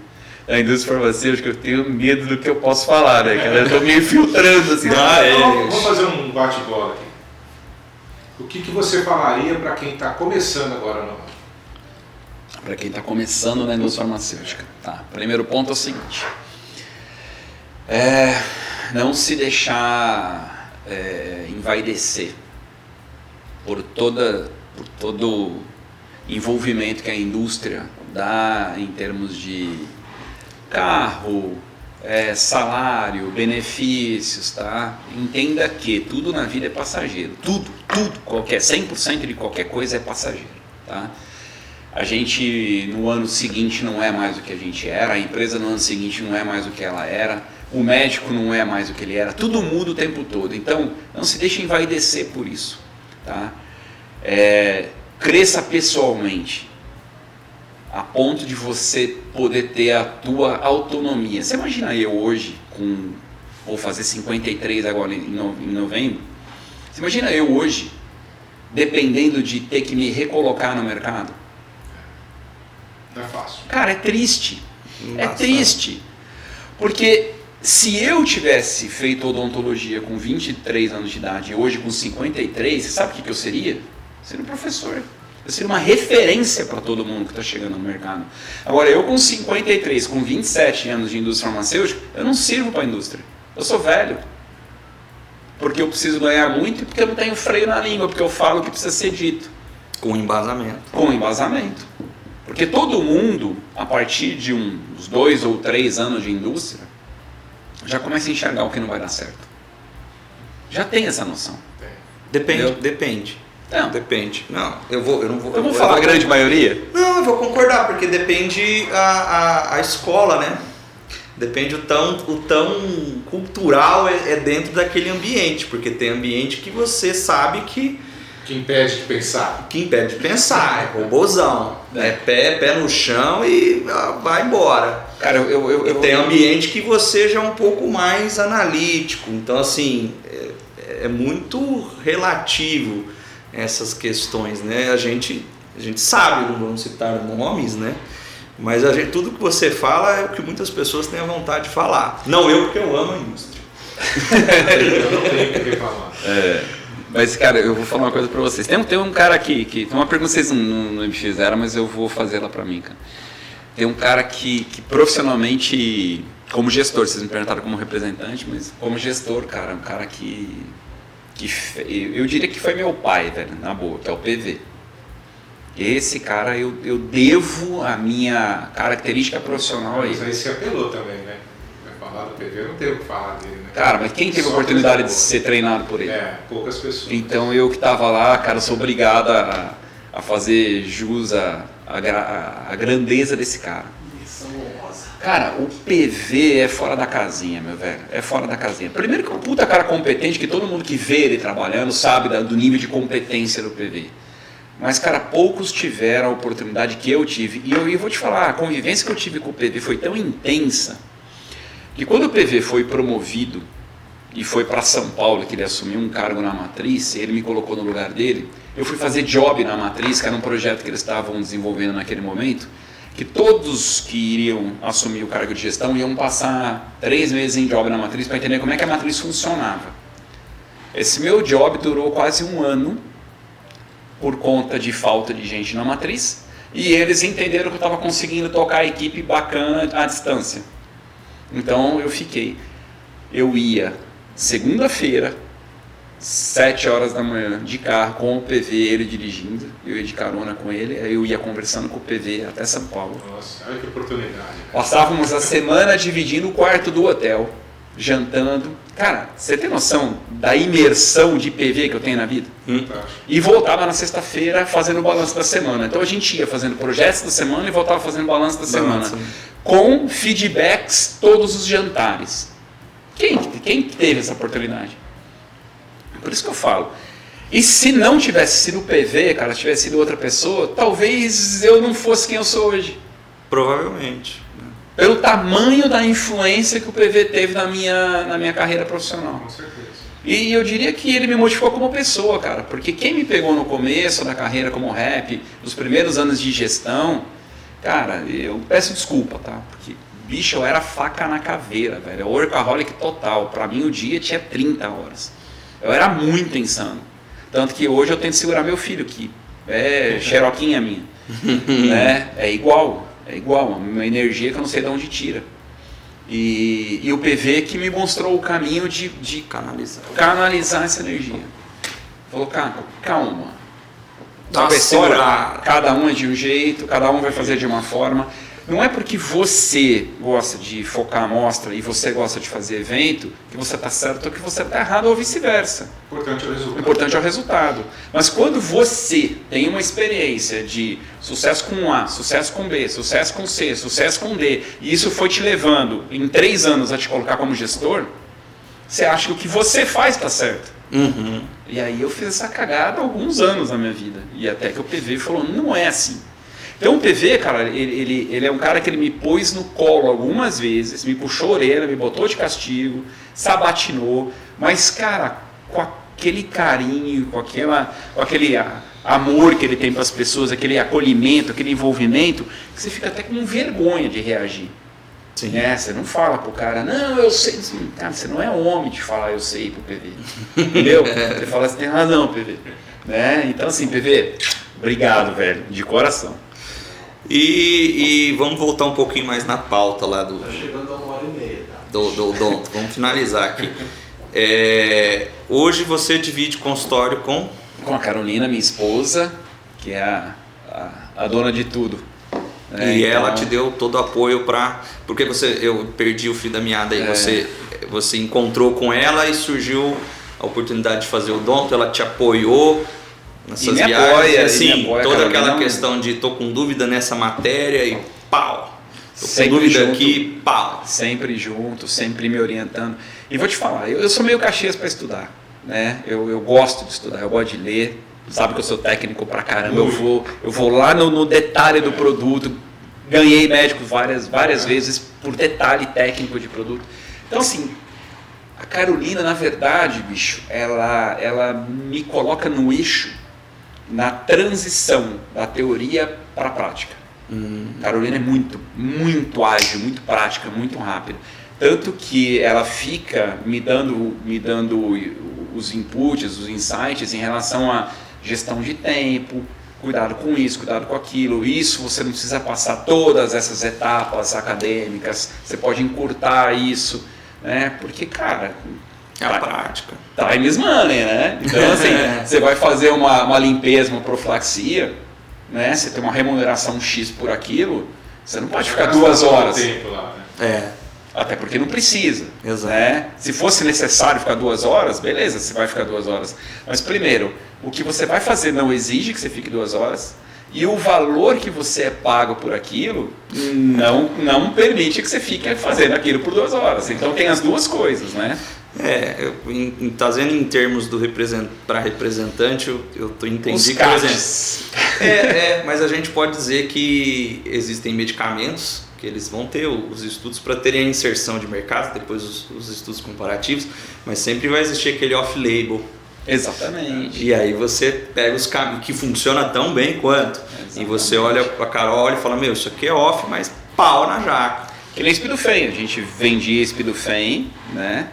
[SPEAKER 2] da indústria farmacêutica, eu tenho medo do que eu posso falar, né, cara? Eu tô me infiltrando, assim.
[SPEAKER 4] Vamos fazer um bate-bola aqui. O que você falaria para quem tá começando agora no...
[SPEAKER 2] Para quem está começando na indústria farmacêutica. Tá. Primeiro ponto é o seguinte. Não se deixar envaidecer por todo o envolvimento que a indústria dá em termos de carro, salário, benefícios, tá? Entenda que tudo na vida é passageiro. Tudo, 100% de qualquer coisa é passageiro, tá? A gente no ano seguinte não é mais o que a gente era, a empresa no ano seguinte não é mais o que ela era, o médico não é mais o que ele era, tudo muda o tempo todo. Então, não se deixe envaidecer por isso, tá? Cresça pessoalmente, a ponto de você poder ter a tua autonomia. Você imagina eu hoje, vou fazer 53 agora em novembro, você imagina eu hoje, dependendo de ter que me recolocar no mercado?
[SPEAKER 4] Não é fácil.
[SPEAKER 2] Cara, é triste. É triste. Porque se eu tivesse feito odontologia com 23 anos de idade e hoje com 53, você sabe o que eu seria? Eu seria um professor. Eu seria uma referência para todo mundo que está chegando no mercado. Agora, eu com 53, com 27 anos de indústria farmacêutica, eu não sirvo para a indústria. Eu sou velho. Porque eu preciso ganhar muito e porque eu não tenho freio na língua, porque eu falo o que precisa ser dito.
[SPEAKER 1] Com embasamento.
[SPEAKER 2] Com embasamento. Porque todo mundo, a partir de uns 2 ou 3 anos de indústria, já começa a enxergar o que não vai dar certo. Já tem essa noção.
[SPEAKER 1] Depende.
[SPEAKER 2] Não.
[SPEAKER 1] Depende. Não, eu não vou.
[SPEAKER 2] Eu vou falar a grande maioria?
[SPEAKER 1] Não, eu vou concordar, porque depende a escola, né? Depende o tão cultural é dentro daquele ambiente, porque tem ambiente que você sabe que
[SPEAKER 4] impede de pensar.
[SPEAKER 1] Que impede de pensar, é robozão. É pé no chão e vai embora.
[SPEAKER 2] Cara, eu
[SPEAKER 1] tem ambiente que você já é um pouco mais analítico. Então, assim, é muito relativo essas questões, né? A gente sabe, não vamos citar nomes, né? Mas tudo que você fala é o que muitas pessoas têm a vontade de falar. Não eu, porque eu amo a indústria.
[SPEAKER 4] Eu não tenho o que falar.
[SPEAKER 2] Mas, cara, eu vou falar uma coisa pra vocês. Tem um cara aqui, tem uma pergunta que vocês não me fizeram, mas eu vou fazer ela pra mim, cara. Tem um cara que profissionalmente, como gestor, vocês me perguntaram como representante, mas como gestor, cara, um cara que eu diria que foi meu pai, velho, na boa, que é o PV. Esse cara eu devo a minha característica profissional a
[SPEAKER 4] Mas
[SPEAKER 2] ele.
[SPEAKER 4] aí se apelou também, né? Vai falar do PV, não tem o que falar dele, né?
[SPEAKER 2] Cara, mas quem teve a
[SPEAKER 4] Só
[SPEAKER 2] oportunidade de
[SPEAKER 4] coisa
[SPEAKER 2] ser treinado por ele?
[SPEAKER 4] É, poucas pessoas.
[SPEAKER 2] Então eu que estava lá, cara, sou obrigado a fazer jus à grandeza desse cara.
[SPEAKER 5] Missão honrosa.
[SPEAKER 2] Cara, o PV é fora da casinha, meu velho. É fora da casinha. Primeiro que é um puta cara competente, que todo mundo que vê ele trabalhando sabe do nível de competência do PV. Mas, cara, poucos tiveram a oportunidade que eu tive. E eu vou te falar, a convivência que eu tive com o PV foi tão intensa que quando o PV foi promovido e foi para São Paulo, que ele assumiu um cargo na Matriz, ele me colocou no lugar dele, eu fui fazer job na Matriz, que era um projeto que eles estavam desenvolvendo naquele momento, que todos que iriam assumir o cargo de gestão iam passar 3 meses em job na Matriz para entender como é que a Matriz funcionava. Esse meu job durou quase 1 ano, por conta de falta de gente na Matriz, e eles entenderam que eu estava conseguindo tocar a equipe bacana à distância. Então eu fiquei. Eu ia segunda-feira, 7 horas da manhã, de carro, com o PV, ele dirigindo, eu ia de carona com ele, aí eu ia conversando com o PV até São Paulo.
[SPEAKER 4] Nossa, olha que oportunidade. Né?
[SPEAKER 2] Passávamos a semana dividindo o quarto do hotel, jantando. Cara, você tem noção da imersão de PV que eu tenho na vida?
[SPEAKER 4] Fantástico.
[SPEAKER 2] E voltava na sexta-feira fazendo o balanço da semana. Então a gente ia fazendo projetos da semana e voltava fazendo o balanço da semana. Com feedbacks todos os jantares. Quem teve essa oportunidade? Por isso que eu falo. E se não tivesse sido o PV, cara, tivesse sido outra pessoa, talvez eu não fosse quem eu sou hoje.
[SPEAKER 1] Provavelmente.
[SPEAKER 2] Pelo tamanho da influência que o PV teve na minha carreira profissional.
[SPEAKER 4] Com certeza.
[SPEAKER 2] E eu diria que ele me modificou como pessoa, cara, porque quem me pegou no começo da carreira como rap, nos primeiros anos de gestão, cara, eu peço desculpa, tá? Porque, bicho, eu era faca na caveira, velho, eu workaholic total, pra mim o dia tinha 30 horas, eu era muito insano, tanto que hoje eu tento segurar meu filho, que é xeroquinha minha, né? É igual, uma energia que eu não sei de onde tira. E o PV que me mostrou o caminho de canalizar essa energia. Falou, cara, calma.
[SPEAKER 1] Dá uma segurada.
[SPEAKER 2] Cada um é de um jeito, cada um vai fazer de uma forma. Não é porque você gosta de focar a amostra e você gosta de fazer evento que você está certo ou que você está errado ou vice-versa.
[SPEAKER 4] O importante é o resultado.
[SPEAKER 2] O importante é o resultado. Mas quando você tem uma experiência de sucesso com A, sucesso com B, sucesso com C, sucesso com D, e isso foi te levando em 3 anos a te colocar como gestor, você acha que o que você faz está certo.
[SPEAKER 1] Uhum.
[SPEAKER 2] E aí eu fiz essa cagada há alguns anos na minha vida. E até que o PV falou, não é assim. Então o PV, cara, ele é um cara que ele me pôs no colo algumas vezes, me puxou a orelha, me botou de castigo, sabatinou, mas, cara, com aquele carinho, com aquele amor que ele tem para as pessoas, aquele acolhimento, aquele envolvimento, que você fica até com vergonha de reagir.
[SPEAKER 1] Sim.
[SPEAKER 2] Né? Você não fala pro cara, não, eu sei. Cara, você não é homem de falar eu sei pro PV. Entendeu? Você fala, você tem razão, PV. Né? Então, assim, PV, obrigado, velho, de coração.
[SPEAKER 1] E vamos voltar um pouquinho mais na pauta lá
[SPEAKER 5] Tá chegando a 1h30, tá?
[SPEAKER 1] do Donto. Vamos finalizar aqui. Hoje você divide consultório com
[SPEAKER 2] a Carolina, minha esposa, que é a dona de tudo.
[SPEAKER 1] E ela te deu todo o apoio porque eu perdi o fio da meada aí. Você encontrou com ela e surgiu a oportunidade de fazer o Donto, ela te apoiou nessas viagens.
[SPEAKER 2] Apoia,
[SPEAKER 1] assim,
[SPEAKER 2] apoia,
[SPEAKER 1] toda
[SPEAKER 2] Carolina,
[SPEAKER 1] aquela questão de tô com dúvida nessa matéria e pau. Tô com
[SPEAKER 2] sempre
[SPEAKER 1] dúvida
[SPEAKER 2] junto,
[SPEAKER 1] aqui, pau.
[SPEAKER 2] Sempre junto, sempre me orientando. E vou te falar, eu sou meio Caxias para estudar, né? Eu gosto de estudar, eu gosto de ler. Sabe que eu sou técnico pra caramba, eu vou lá no detalhe do produto, ganhei médico várias vezes por detalhe técnico de produto. Então assim, a Carolina, na verdade, bicho, ela me coloca no eixo, na transição da teoria para a prática. Carolina é muito, muito ágil, muito prática, muito rápida. Tanto que ela fica me dando os inputs, os insights em relação a gestão de tempo, cuidado com isso, cuidado com aquilo. Isso você não precisa passar todas essas etapas acadêmicas, você pode encurtar isso, né? Porque, cara,
[SPEAKER 1] É a prática.
[SPEAKER 2] Time is money, né? Então, assim, você vai fazer uma limpeza, uma profilaxia, né? Você tem uma remuneração X por aquilo, você não pode ficar 2 horas.
[SPEAKER 4] Tempo lá, né?
[SPEAKER 2] Até porque não precisa.
[SPEAKER 1] Exato.
[SPEAKER 2] Né? Se fosse necessário ficar 2 horas, beleza, você vai ficar 2 horas. Mas primeiro, o que você vai fazer não exige que você fique 2 horas. E o valor que você é pago por aquilo não permite que você fique fazendo aquilo por 2 horas. Então tem as duas coisas, né?
[SPEAKER 1] Trazendo em termos do para representante, eu entendi que, por exemplo, mas a gente pode dizer que existem medicamentos que eles vão ter os estudos para terem a inserção de mercado, depois os estudos comparativos, mas sempre vai existir aquele off-label.
[SPEAKER 2] Exatamente.
[SPEAKER 1] E aí você pega os caminhos que funciona tão bem quanto. Exatamente. E você olha para a Carol e fala, isso aqui é off, mas pau na jaca.
[SPEAKER 2] Que nem Spidufen, a gente vendia Spidufen, né,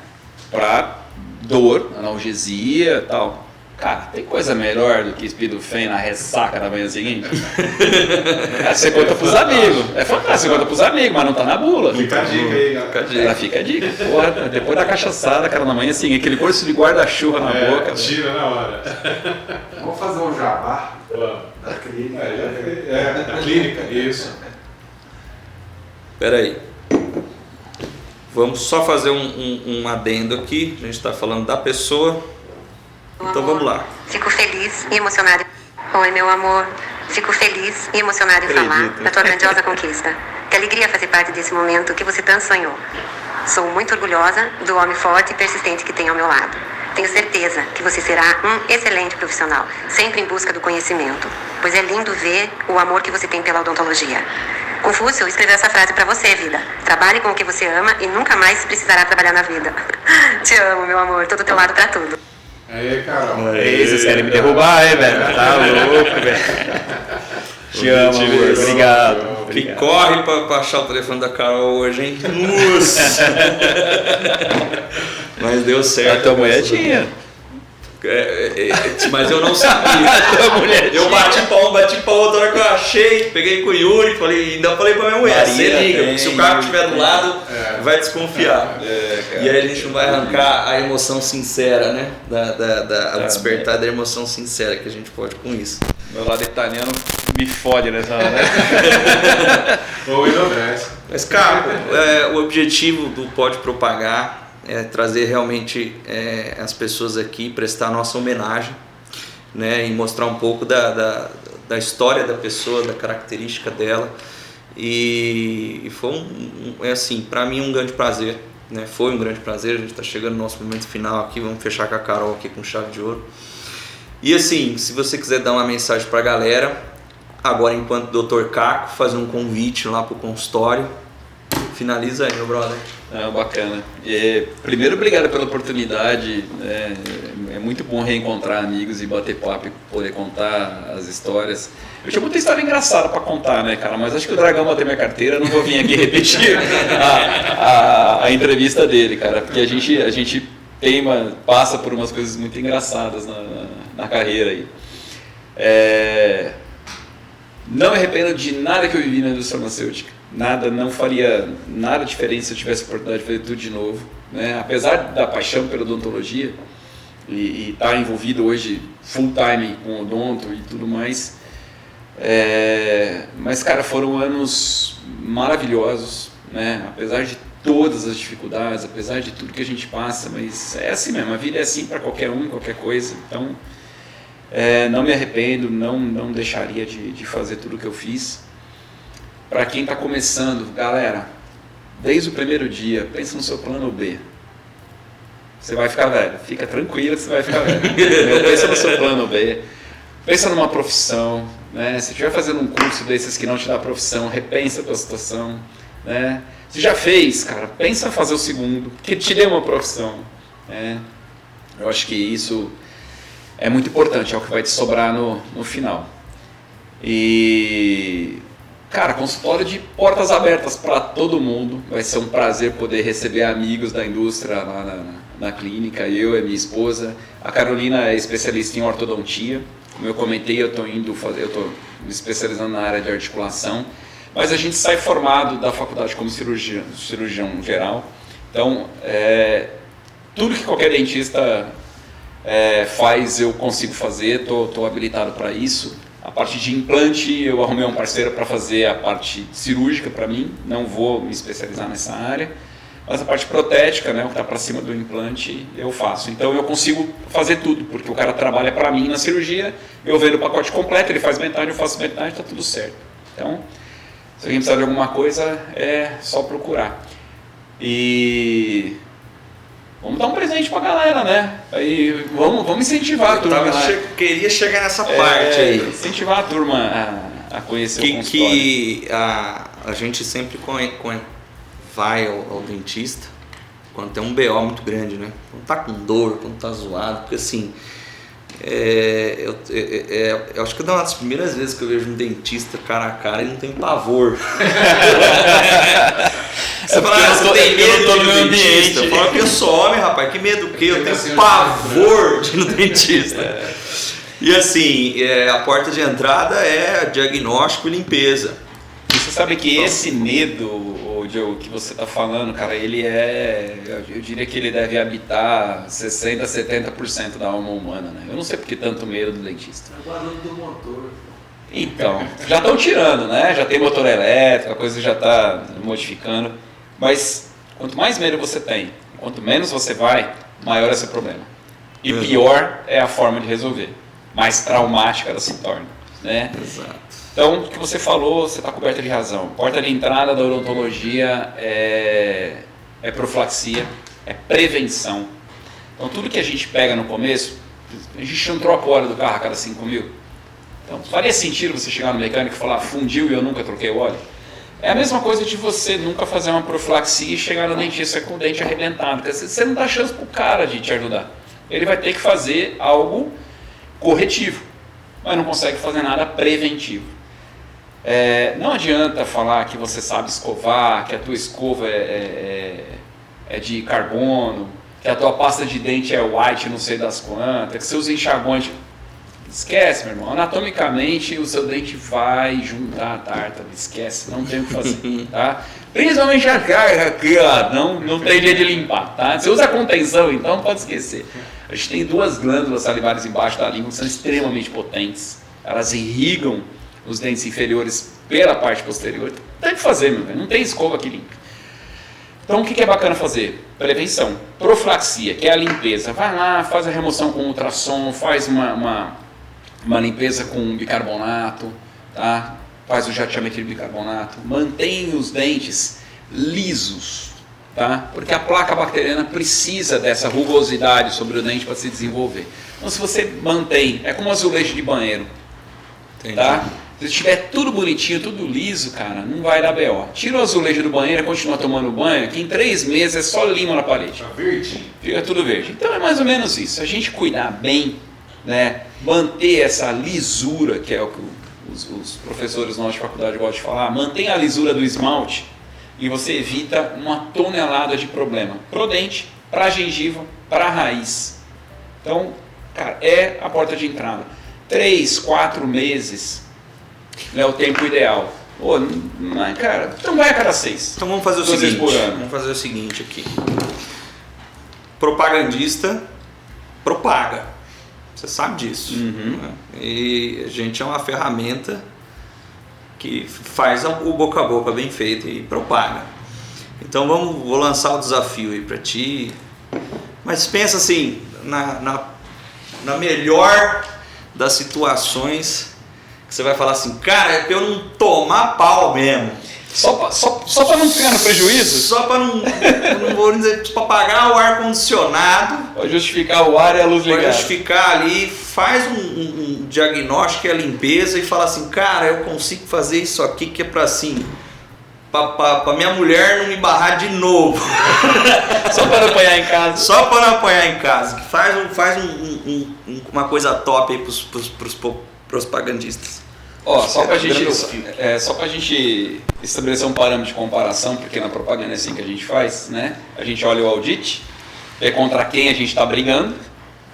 [SPEAKER 2] para dor, analgesia e tal. Cara, tem coisa melhor do que Spidufen na ressaca da manhã seguinte? Você conta pros amigos. É fantástico, você conta pros amigos, mas não tá na bula.
[SPEAKER 4] Fica a dica aí, galera.
[SPEAKER 2] Fica a dica. Porra, depois da cachaçada, cara, na manhã seguinte, aquele curso de guarda-chuva na boca.
[SPEAKER 4] Tira na hora.
[SPEAKER 5] Vamos fazer um jabá da clínica.
[SPEAKER 4] Da clínica, isso.
[SPEAKER 1] Espera aí. Vamos só fazer um adendo aqui. A gente está falando da pessoa. Então vamos lá.
[SPEAKER 6] Fico feliz e emocionado. Oi, meu amor. Fico feliz e emocionado em falar da tua grandiosa conquista. Que alegria fazer parte desse momento que você tanto sonhou. Sou muito orgulhosa do homem forte e persistente que tem ao meu lado. Tenho certeza que você será um excelente profissional, sempre em busca do conhecimento, pois é lindo ver o amor que você tem pela odontologia. Confúcio escreveu essa frase pra você, vida. Trabalhe com o que você ama e nunca mais precisará trabalhar na vida. Te amo, meu amor. Tô do teu lado pra tudo.
[SPEAKER 4] Aí, Carol.
[SPEAKER 2] Vocês querem me derrubar, velho? Tá louco, velho. Te amo, amor. Obrigado.
[SPEAKER 1] Que corre pra achar o telefone da Carol hoje, hein? Nossa! Mas deu certo.
[SPEAKER 2] A tua mulher tinha.
[SPEAKER 1] Mas eu não sabia. Eu bati palma toda hora que eu achei, peguei com o Yuri, ainda falei pra minha mulher, você liga, porque se o carro estiver do lado, vai desconfiar. E aí a gente não vai arrancar a emoção sincera, né? O despertar da emoção sincera que a gente pode com isso.
[SPEAKER 2] Meu lado italiano me fode nessa hora, né?
[SPEAKER 4] Ou enlouquece.
[SPEAKER 1] Mas, cara, o objetivo do Pode Propagar é trazer realmente as pessoas aqui, prestar a nossa homenagem, né, e mostrar um pouco da história da pessoa, da característica dela. E foi assim, para mim um grande prazer, né? Foi um grande prazer. A gente está chegando no nosso momento final aqui, vamos fechar com a Carol aqui com chave de ouro. E assim, se você quiser dar uma mensagem para a galera, agora enquanto Dr. Caco, fazer um convite lá para o consultório. Finaliza aí, meu brother.
[SPEAKER 2] Bacana. Primeiro, obrigado pela oportunidade. É muito bom reencontrar amigos e bater papo e poder contar as histórias. Eu tinha muita história engraçada para contar, né, cara? Mas acho que o Dragão bateu minha carteira, eu não vou vir aqui repetir a entrevista dele, cara. Porque a gente passa por umas coisas muito engraçadas na carreira aí. Não me arrependo de nada que eu vivi na indústria farmacêutica. Não faria nada diferente se eu tivesse a oportunidade de fazer tudo de novo, né? Apesar da paixão pela odontologia e estar envolvido hoje full time com odonto e tudo mais, mas, cara, foram anos maravilhosos, né? Apesar de todas as dificuldades, apesar de tudo que a gente passa, mas é assim mesmo, a vida é assim para qualquer um, qualquer coisa. Então, não me arrependo, não deixaria de fazer tudo o que eu fiz. Para quem está começando, galera, desde o primeiro dia, pensa no seu plano B. Você vai ficar velho, fica tranquilo que você vai ficar velho. Pensa no seu plano B, pensa numa profissão, né? Se estiver fazendo um curso desses que não te dá profissão, repensa a tua situação, né? Se já fez, cara, pensa em fazer o segundo, que te dê uma profissão, né? Eu acho que isso é muito importante, é o que vai te sobrar no final. E... cara, consultório de portas abertas para todo mundo. Vai ser um prazer poder receber amigos da indústria lá na clínica. Eu e minha esposa. A Carolina é especialista em ortodontia. Como eu comentei, eu estou me especializando na área de articulação. Mas a gente sai formado da faculdade como cirurgião geral. Então, tudo que qualquer dentista faz, eu consigo fazer. Estou habilitado para isso. A parte de implante, eu arrumei um parceiro para fazer a parte cirúrgica para mim, não vou me especializar nessa área, mas a parte protética, né, o que está para cima do implante, eu faço. Então eu consigo fazer tudo, porque o cara trabalha para mim na cirurgia, eu vendo o pacote completo, ele faz metade, eu faço metade, está tudo certo. Então, se alguém precisar de alguma coisa, é só procurar. E vamos dar um presente pra galera, né? Aí vamos incentivar a turma.
[SPEAKER 1] Queria chegar nessa parte aí.
[SPEAKER 2] Incentivar a turma a conhecer o consultório.
[SPEAKER 1] Que a gente sempre vai ao dentista quando tem um BO muito grande, né? Quando tá com dor, quando tá zoado, porque assim, eu acho que é uma das primeiras vezes que eu vejo um dentista cara a cara e não tem pavor. Você fala, você tem medo de ir no dentista? Eu falo que eu sou homem, rapaz, que medo o quê? Eu tenho pavor de ir no dentista. E assim, a porta de entrada é diagnóstico e limpeza.
[SPEAKER 2] E você sabe que esse medo, Joe, que você está falando, cara, ele eu diria que ele deve habitar 60%, 70% da alma humana, né? Eu não sei por que tanto medo do dentista.
[SPEAKER 5] É o barulho do motor.
[SPEAKER 2] Então, já estão tirando, né? Já tem motor elétrico, a coisa já está modificando. Mas quanto mais medo você tem, quanto menos você vai, maior é seu problema. E pior é a forma de resolver. Mais traumática ela se torna, né?
[SPEAKER 1] Exato.
[SPEAKER 2] Então, o que você falou, você está coberta de razão. Porta de entrada da odontologia é profilaxia, é prevenção. Então, tudo que a gente pega no começo, a gente não troca o óleo do carro a cada 5 mil. Então, faria sentido você chegar no mecânico e falar, fundiu e eu nunca troquei o óleo? É a mesma coisa de você nunca fazer uma profilaxia e chegar no dentista com o dente arrebentado. Porque você não dá chance para o cara de te ajudar. Ele vai ter que fazer algo corretivo, mas não consegue fazer nada preventivo. Não adianta falar que você sabe escovar, que a tua escova é de carbono, que a tua pasta de dente é white não sei das quantas, que seus enxaguantes... Esquece, meu irmão. Anatomicamente, o seu dente vai juntar a tártara. Esquece, não tem o que fazer, tá? Principalmente a cara aqui, ó, não tem jeito de limpar, tá? Você usa contenção, então pode esquecer. A gente tem 2 glândulas salivares embaixo da língua que são extremamente potentes. Elas irrigam os dentes inferiores pela parte posterior. Tem que fazer, meu velho. Não tem escova que limpe. Então, o que é bacana fazer? Prevenção. Profilaxia, que é a limpeza. Vai lá, faz a remoção com ultrassom, faz uma limpeza com bicarbonato, tá? Faz o jateamento de bicarbonato. Mantém os dentes lisos, tá? Porque a placa bacteriana precisa dessa rugosidade sobre o dente para se desenvolver. Então, se você mantém, é como um azulejo de banheiro, tá? Se estiver tudo bonitinho, tudo liso, cara, não vai dar BO. Tira o azulejo do banheiro e continua tomando banho, que em 3 meses é só lima na parede.
[SPEAKER 5] Tá verde?
[SPEAKER 2] Fica tudo verde. Então é mais ou menos isso. Se a gente cuidar bem, né, manter essa lisura, que é o que os professores nossos de faculdade gostam de falar, mantenha a lisura do esmalte e você evita 1 tonelada de problema. Pro dente, pra gengiva, pra raiz. Então, cara, é a porta de entrada. 3, 4 meses é o tempo ideal. Pô, mas, cara, então vai a cada 6.
[SPEAKER 1] Então vamos fazer o
[SPEAKER 2] 2 vezes
[SPEAKER 1] seguinte.
[SPEAKER 2] por ano.
[SPEAKER 1] Vamos fazer o seguinte aqui. Propagandista propaga. Você sabe disso. Né? E a gente é uma ferramenta que faz o boca a boca bem feito e propaga. Então vou lançar o desafio aí para ti. Mas pensa assim, na melhor das situações, que você vai falar assim, cara, é pra eu não tomar pau mesmo.
[SPEAKER 2] Só para não ficar no prejuízo?
[SPEAKER 1] Só para não vou dizer, para pagar o ar-condicionado.
[SPEAKER 2] Para justificar o ar e a luz ligada.
[SPEAKER 1] Para justificar ali, faz um diagnóstico e a limpeza e fala assim, cara, eu consigo fazer isso aqui que é para assim, para minha mulher não me barrar de novo.
[SPEAKER 2] Só para não apanhar em casa.
[SPEAKER 1] Só para não apanhar em casa. Faz uma coisa top aí pros propagandistas.
[SPEAKER 2] Ó, só pra gente estabelecer um parâmetro de comparação, porque na propaganda é assim que a gente faz, né? A gente olha o audit, vê contra quem a gente está brigando,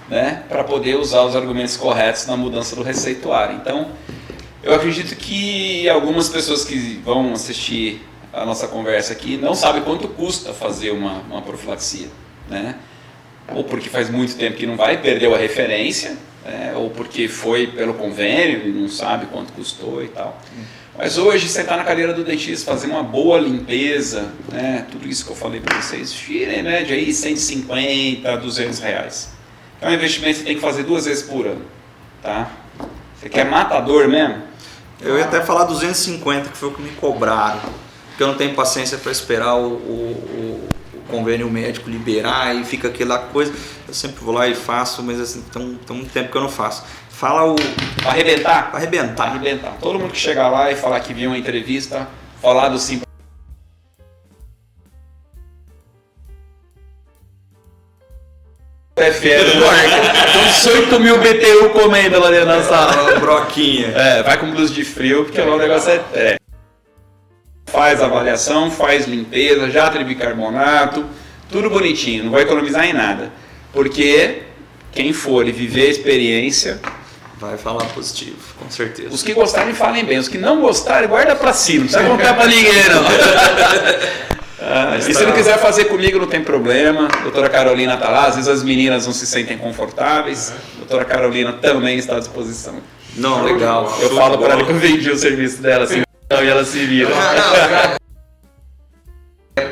[SPEAKER 2] né? Para poder usar os argumentos corretos na mudança do receituário. Então, eu acredito que algumas pessoas que vão assistir a nossa conversa aqui não sabem quanto custa fazer uma profilaxia, né? Ou porque faz muito tempo que não vai, perdeu a referência, ou porque foi pelo convênio e não sabe quanto custou e tal. Mas hoje você está na cadeira do dentista, fazer uma boa limpeza, né? Tudo isso que eu falei para vocês, gira em média aí 150 a 200 reais. É um investimento que você tem que fazer 2 vezes por ano, tá? Você quer matador mesmo?
[SPEAKER 1] Eu ia até falar 250, que foi o que me cobraram, porque eu não tenho paciência para esperar o convênio médico liberar e fica aquela coisa. Eu sempre vou lá e faço, mas assim, tem muito tempo que eu não faço. Fala o...
[SPEAKER 2] Para arrebentar?
[SPEAKER 1] Para arrebentar.
[SPEAKER 2] Para arrebentar. Todo mundo que chegar lá e falar que viu uma entrevista, falar do Sim. É fera, então 18 mil BTU comendo lá dentro da sala.
[SPEAKER 1] Broquinha.
[SPEAKER 2] Vai com blusa de frio, porque lá o negócio faz avaliação, faz limpeza, jato de bicarbonato, tudo bonitinho, não vai economizar em nada. Porque quem for e viver a experiência...
[SPEAKER 1] vai falar positivo, com certeza.
[SPEAKER 2] Os que gostarem, falem bem. Os que não gostarem, guarda pra si. Não precisa contar pra ninguém, não. E se não quiser fazer comigo, não tem problema. Doutora Carolina tá lá. Às vezes as meninas não se sentem confortáveis. Doutora Carolina também está à disposição.
[SPEAKER 1] Não, legal.
[SPEAKER 2] Eu falo pra ela que eu vendi o serviço dela assim, e ela se vira.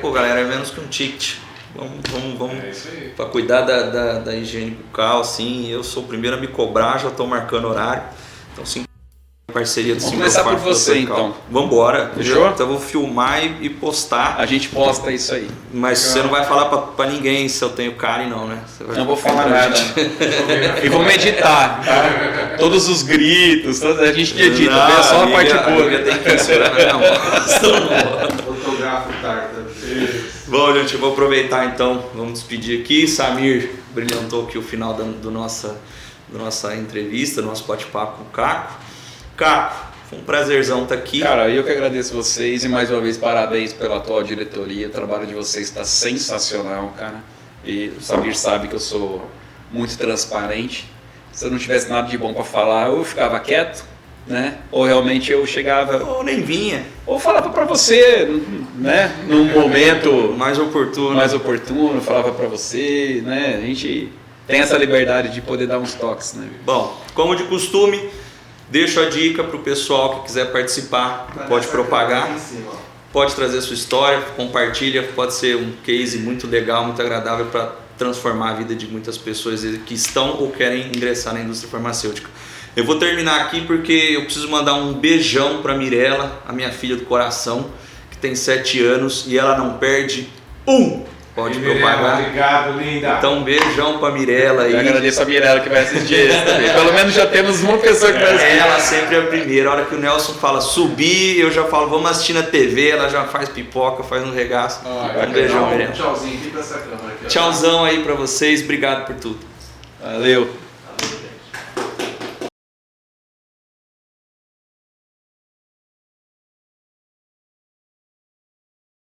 [SPEAKER 1] Pô, galera, é menos que um ticket. Vamos
[SPEAKER 4] É isso aí.
[SPEAKER 1] para cuidar da higiene bucal, assim. Eu sou o primeiro a me cobrar, já estou marcando horário. Então, sim, parceria do
[SPEAKER 2] Vamos começar por você, então.
[SPEAKER 1] Vambora.
[SPEAKER 2] Fechou?
[SPEAKER 1] Então, eu vou filmar e postar.
[SPEAKER 2] A gente posta isso aí.
[SPEAKER 1] Mas você não vai falar pra ninguém se eu tenho Karen, não, né? Você vai
[SPEAKER 2] Não vou falar
[SPEAKER 1] pra
[SPEAKER 2] nada.
[SPEAKER 1] gente.
[SPEAKER 2] E vamos editar, tá? Todos os gritos, a gente edita,
[SPEAKER 1] Não,
[SPEAKER 2] vê só a parte
[SPEAKER 1] amiga,
[SPEAKER 2] boa.
[SPEAKER 1] amiga tem que esperar na mão.
[SPEAKER 5] Fotografo tarta.
[SPEAKER 1] Bom, gente, eu vou aproveitar então, vamos despedir aqui. Samir brilhantou aqui o final da nossa entrevista, do nosso bate-papo com o Caco. Caco, foi um prazerzão estar aqui.
[SPEAKER 2] Cara, eu que agradeço vocês e mais uma vez parabéns pela atual diretoria. O trabalho de vocês está sensacional, cara. E o Samir sabe que eu sou muito transparente. Se eu não tivesse nada de bom para falar, ou eu ficava quieto, né? Ou realmente eu chegava...
[SPEAKER 1] Ou nem vinha.
[SPEAKER 2] Ou falava para você, né? Num momento
[SPEAKER 1] Mais oportuno.
[SPEAKER 2] falava para você, né? A gente tem essa liberdade de poder dar uns toques, né?
[SPEAKER 1] Bom, como de costume, deixo a dica para o pessoal que quiser participar, pode propagar, pode trazer sua história, compartilha, pode ser um case muito legal, muito agradável para transformar a vida de muitas pessoas que estão ou querem ingressar na indústria farmacêutica. Eu vou terminar aqui porque eu preciso mandar um beijão para Mirella, a minha filha do coração, que tem 7 anos e ela não perde um. Pode propagar.
[SPEAKER 5] Obrigado, linda.
[SPEAKER 1] Então, um beijão pra Mirella aí.
[SPEAKER 2] Eu agradeço a Mirella que vai assistir esse também. Pelo menos já temos uma pessoa que vai assistir.
[SPEAKER 1] Ela sempre é a primeira. A hora que o Nelson fala subir, eu já falo vamos assistir na TV. Ela já faz pipoca, faz um regaço. Um beijão, Mirella.
[SPEAKER 5] Tchauzinho aqui pra essa câmera aqui.
[SPEAKER 1] Tchauzão aí pra vocês. Obrigado por tudo.
[SPEAKER 2] Valeu.